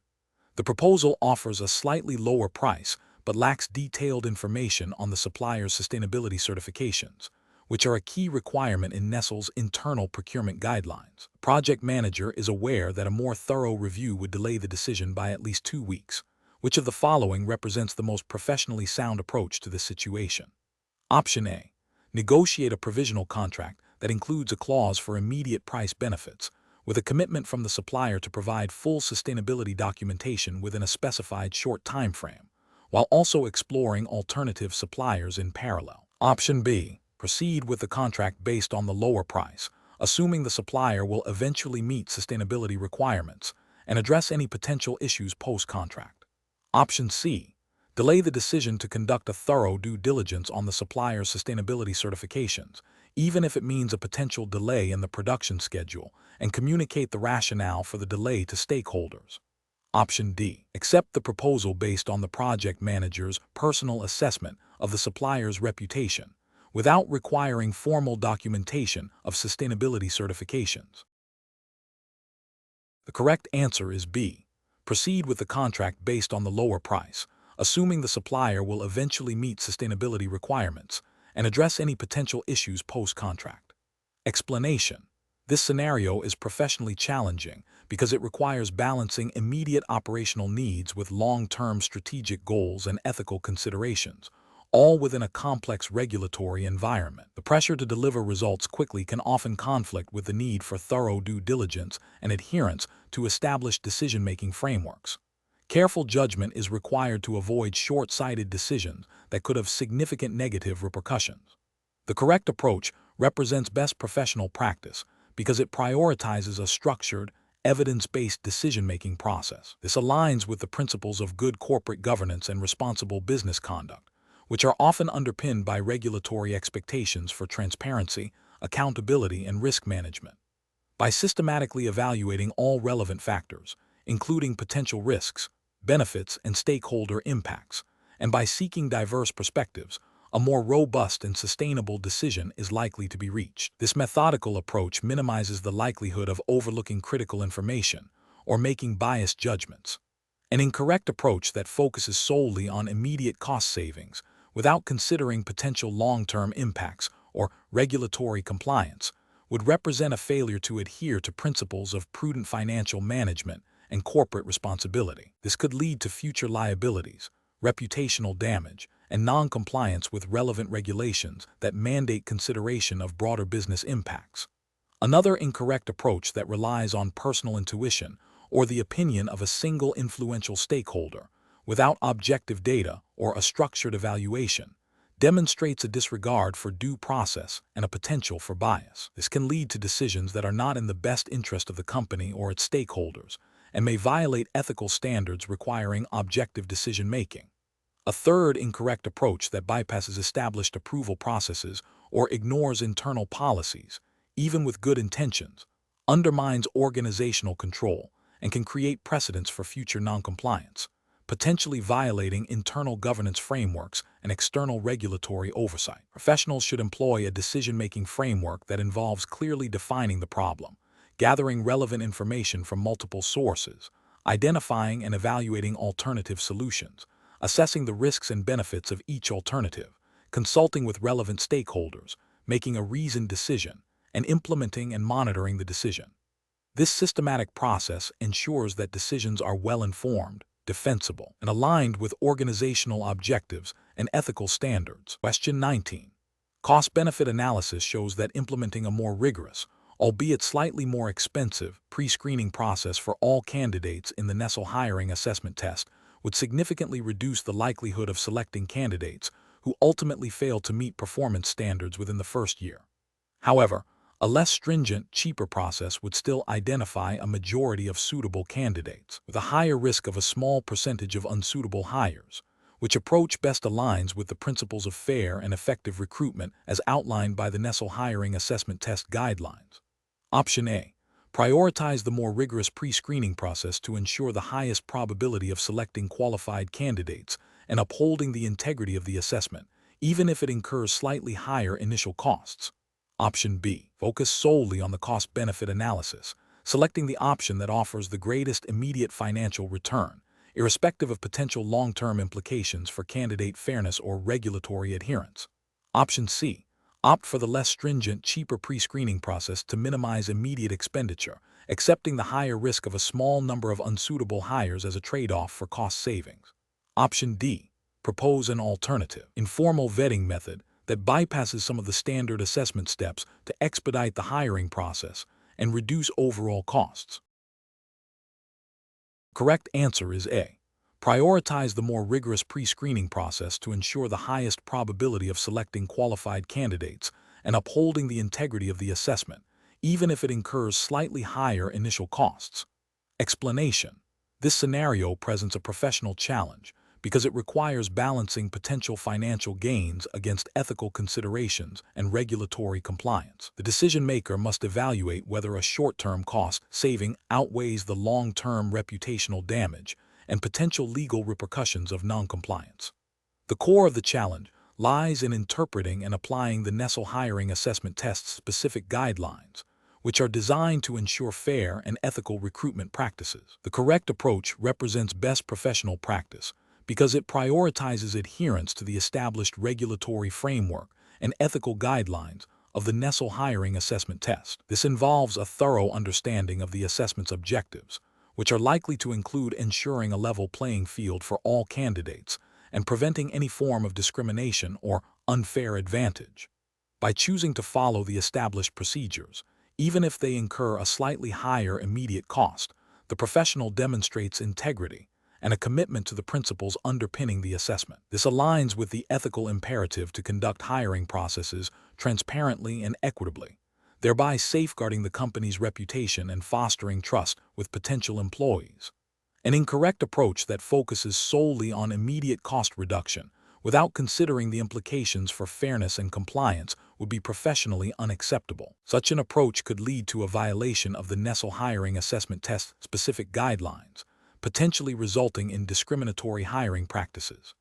The proposal offers a slightly lower price, but lacks detailed information on the supplier's sustainability certifications, which are a key requirement in Nestle's internal procurement guidelines. The project manager is aware that a more thorough review would delay the decision by at least 2 weeks. Which of the following represents the most professionally sound approach to this situation? Option A. Negotiate a provisional contract that includes a clause for immediate price benefits, with a commitment from the supplier to provide full sustainability documentation within a specified short time frame, while also exploring alternative suppliers in parallel. Option B. Proceed with the contract based on the lower price, assuming the supplier will eventually meet sustainability requirements and address any potential issues post-contract. Option C. Delay the decision to conduct a thorough due diligence on the supplier's sustainability certifications, even if it means a potential delay in the production schedule, and communicate the rationale for the delay to stakeholders. Option D. Accept the proposal based on the project manager's personal assessment of the supplier's reputation, without requiring formal documentation of sustainability certifications. The correct answer is B. Proceed with the contract based on the lower price, assuming the supplier will eventually meet sustainability requirements and address any potential issues post-contract. Explanation. This scenario is professionally challenging because it requires balancing immediate operational needs with long-term strategic goals and ethical considerations, all within a complex regulatory environment. The pressure to deliver results quickly can often conflict with the need for thorough due diligence and adherence to established decision-making frameworks. Careful judgment is required to avoid short-sighted decisions that could have significant negative repercussions. The correct approach represents best professional practice because it prioritizes a structured, evidence-based decision-making process. This aligns with the principles of good corporate governance and responsible business conduct, which are often underpinned by regulatory expectations for transparency, accountability, and risk management. By systematically evaluating all relevant factors, including potential risks, benefits, and stakeholder impacts, and by seeking diverse perspectives, a more robust and sustainable decision is likely to be reached. This methodical approach minimizes the likelihood of overlooking critical information or making biased judgments. An incorrect approach that focuses solely on immediate cost savings without considering potential long-term impacts or regulatory compliance would represent a failure to adhere to principles of prudent financial management and corporate responsibility. This could lead to future liabilities, reputational damage, and non-compliance with relevant regulations that mandate consideration of broader business impacts. Another incorrect approach that relies on personal intuition or the opinion of a single influential stakeholder, without objective data or a structured evaluation, demonstrates a disregard for due process and a potential for bias. This can lead to decisions that are not in the best interest of the company or its stakeholders, and may violate ethical standards requiring objective decision-making. A third incorrect approach that bypasses established approval processes or ignores internal policies, even with good intentions, undermines organizational control and can create precedents for future noncompliance, potentially violating internal governance frameworks and external regulatory oversight. Professionals should employ a decision-making framework that involves clearly defining the problem, gathering relevant information from multiple sources, identifying and evaluating alternative solutions, assessing the risks and benefits of each alternative, consulting with relevant stakeholders, making a reasoned decision, and implementing and monitoring the decision. This systematic process ensures that decisions are well-informed, defensible, and aligned with organizational objectives and ethical standards. Question 19. Cost-benefit analysis shows that implementing a more rigorous, albeit slightly more expensive, pre-screening process for all candidates in the Nestle hiring assessment test would significantly reduce the likelihood of selecting candidates who ultimately fail to meet performance standards within the first year. However, a less stringent, cheaper process would still identify a majority of suitable candidates, with a higher risk of a small percentage of unsuitable hires, which approach best aligns with the principles of fair and effective recruitment as outlined by the Nestle Hiring Assessment Test Guidelines. Option A. Prioritize the more rigorous pre-screening process to ensure the highest probability of selecting qualified candidates and upholding the integrity of the assessment, even if it incurs slightly higher initial costs. Option B. Focus solely on the cost-benefit analysis, selecting the option that offers the greatest immediate financial return, irrespective of potential long-term implications for candidate fairness or regulatory adherence. Option C. Opt for the less stringent, cheaper pre-screening process to minimize immediate expenditure, accepting the higher risk of a small number of unsuitable hires as a trade-off for cost savings. Option D. Propose an alternative, informal vetting method that bypasses some of the standard assessment steps to expedite the hiring process and reduce overall costs. Correct answer is A. Prioritize the more rigorous pre-screening process to ensure the highest probability of selecting qualified candidates and upholding the integrity of the assessment, even if it incurs slightly higher initial costs. Explanation: this scenario presents a professional challenge because it requires balancing potential financial gains against ethical considerations and regulatory compliance. The decision maker must evaluate whether a short-term cost saving outweighs the long-term reputational damage and potential legal repercussions of noncompliance. The core of the challenge lies in interpreting and applying the Nestle Hiring Assessment Test's specific guidelines, which are designed to ensure fair and ethical recruitment practices. The correct approach represents best professional practice because it prioritizes adherence to the established regulatory framework and ethical guidelines of the Nestle Hiring Assessment Test. This involves a thorough understanding of the assessment's objectives, which are likely to include ensuring a level playing field for all candidates and preventing any form of discrimination or unfair advantage. By choosing to follow the established procedures, even if they incur a slightly higher immediate cost, the professional demonstrates integrity and a commitment to the principles underpinning the assessment. This aligns with the ethical imperative to conduct hiring processes transparently and equitably, thereby safeguarding the company's reputation and fostering trust with potential employees. An incorrect approach that focuses solely on immediate cost reduction without considering the implications for fairness and compliance would be professionally unacceptable. Such an approach could lead to a violation of the Nestle Hiring Assessment Test specific guidelines, potentially resulting in discriminatory hiring practices.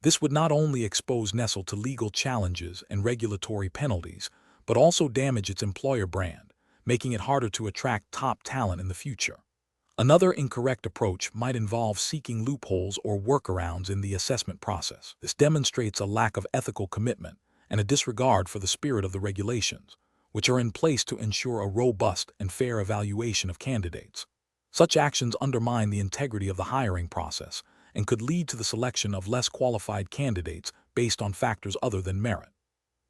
This would not only expose Nestle to legal challenges and regulatory penalties, but also damage its employer brand, making it harder to attract top talent in the future. Another incorrect approach might involve seeking loopholes or workarounds in the assessment process. This demonstrates a lack of ethical commitment and a disregard for the spirit of the regulations, which are in place to ensure a robust and fair evaluation of candidates. Such actions undermine the integrity of the hiring process and could lead to the selection of less qualified candidates based on factors other than merit.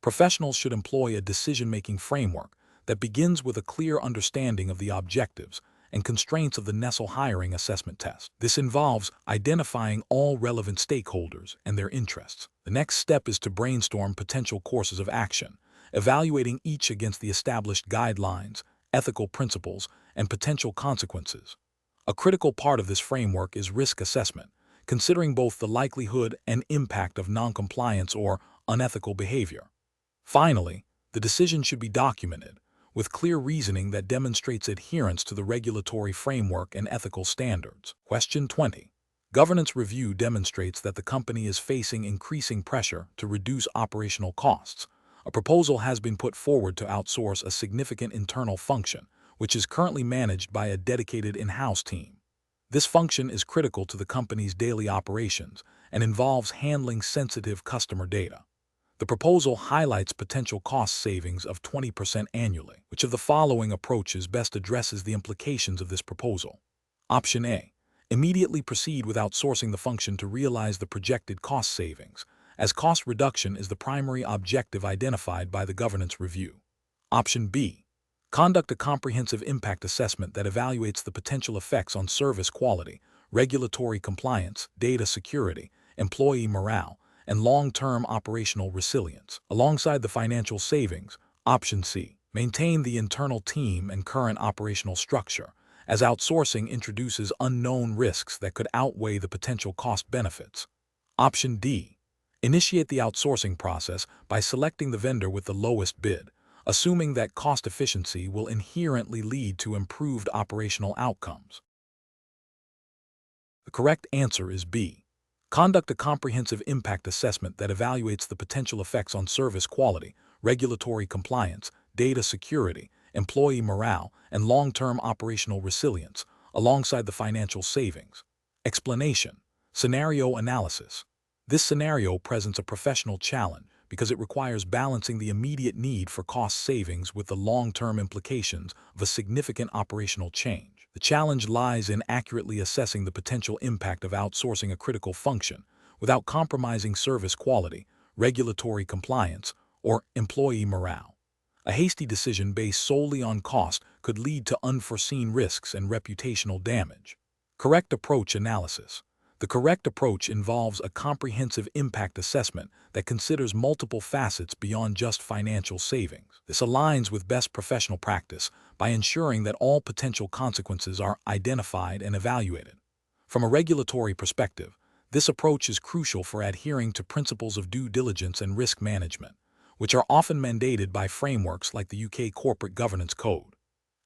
Professionals should employ a decision-making framework that begins with a clear understanding of the objectives and constraints of the Nestle Hiring Assessment Test. This involves identifying all relevant stakeholders and their interests. The next step is to brainstorm potential courses of action, evaluating each against the established guidelines, ethical principles, and potential consequences. A critical part of this framework is risk assessment, considering both the likelihood and impact of noncompliance or unethical behavior. Finally, the decision should be documented, with clear reasoning that demonstrates adherence to the regulatory framework and ethical standards. Question 20. Governance review demonstrates that the company is facing increasing pressure to reduce operational costs. A proposal has been put forward to outsource a significant internal function, which is currently managed by a dedicated in-house team. This function is critical to the company's daily operations and involves handling sensitive customer data. The proposal highlights potential cost savings of 20% annually. Which of the following approaches best addresses the implications of this proposal? Option A. Immediately proceed with outsourcing the function to realize the projected cost savings, as cost reduction is the primary objective identified by the governance review. Option B. Conduct a comprehensive impact assessment that evaluates the potential effects on service quality, regulatory compliance, data security, employee morale, and long-term operational resilience. Alongside the financial savings, Option C. Maintain the internal team and current operational structure, as outsourcing introduces unknown risks that could outweigh the potential cost benefits. Option D. Initiate the outsourcing process by selecting the vendor with the lowest bid, assuming that cost efficiency will inherently lead to improved operational outcomes. The correct answer is B. Conduct a comprehensive impact assessment that evaluates the potential effects on service quality, regulatory compliance, data security, employee morale, and long-term operational resilience, alongside the financial savings. Explanation: scenario analysis. This scenario presents a professional challenge because it requires balancing the immediate need for cost savings with the long-term implications of a significant operational change. The challenge lies in accurately assessing the potential impact of outsourcing a critical function without compromising service quality, regulatory compliance, or employee morale. A hasty decision based solely on cost could lead to unforeseen risks and reputational damage. Correct approach analysis. The correct approach involves a comprehensive impact assessment that considers multiple facets beyond just financial savings. This aligns with best professional practice by ensuring that all potential consequences are identified and evaluated. From a regulatory perspective, this approach is crucial for adhering to principles of due diligence and risk management, which are often mandated by frameworks like the UK Corporate Governance Code.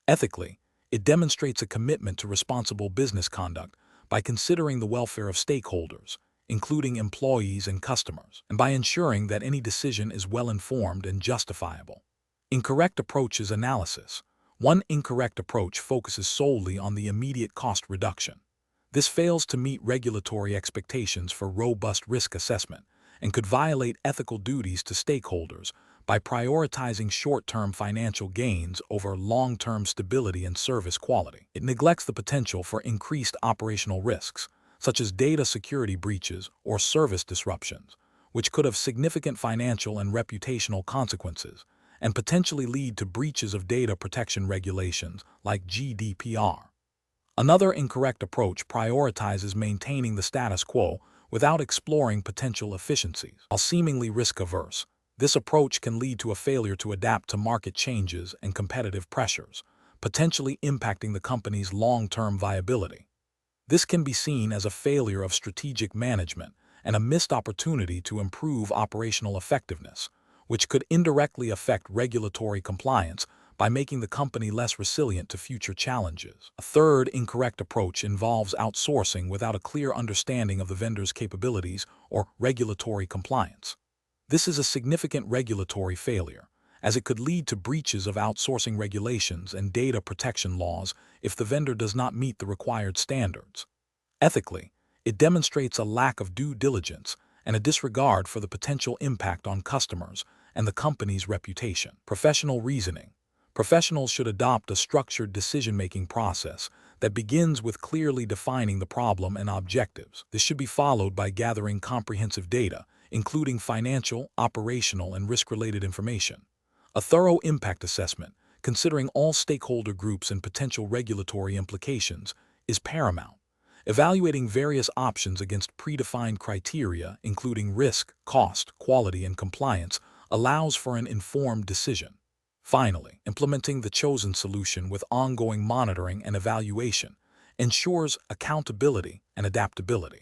Ethically, it demonstrates a commitment to responsible business conduct by considering the welfare of stakeholders, including employees and customers, and by ensuring that any decision is well-informed and justifiable. Incorrect approaches analysis. One incorrect approach focuses solely on the immediate cost reduction. This fails to meet regulatory expectations for robust risk assessment and could violate ethical duties to stakeholders by prioritizing short-term financial gains over long-term stability and service quality. It neglects the potential for increased operational risks, such as data security breaches or service disruptions, which could have significant financial and reputational consequences and potentially lead to breaches of data protection regulations like GDPR. Another incorrect approach prioritizes maintaining the status quo without exploring potential efficiencies. While seemingly risk-averse, this approach can lead to a failure to adapt to market changes and competitive pressures, potentially impacting the company's long-term viability. This can be seen as a failure of strategic management and a missed opportunity to improve operational effectiveness, which could indirectly affect regulatory compliance by making the company less resilient to future challenges. A third incorrect approach involves outsourcing without a clear understanding of the vendor's capabilities or regulatory compliance. This is a significant regulatory failure, as it could lead to breaches of outsourcing regulations and data protection laws if the vendor does not meet the required standards. Ethically, it demonstrates a lack of due diligence and a disregard for the potential impact on customers and the company's reputation. Professional reasoning. Professionals should adopt a structured decision-making process that begins with clearly defining the problem and objectives. This should be followed by gathering comprehensive data, including financial, operational, and risk-related information. A thorough impact assessment, considering all stakeholder groups and potential regulatory implications, is paramount. Evaluating various options against predefined criteria, including risk, cost, quality, and compliance, allows for an informed decision. Finally, implementing the chosen solution with ongoing monitoring and evaluation ensures accountability and adaptability.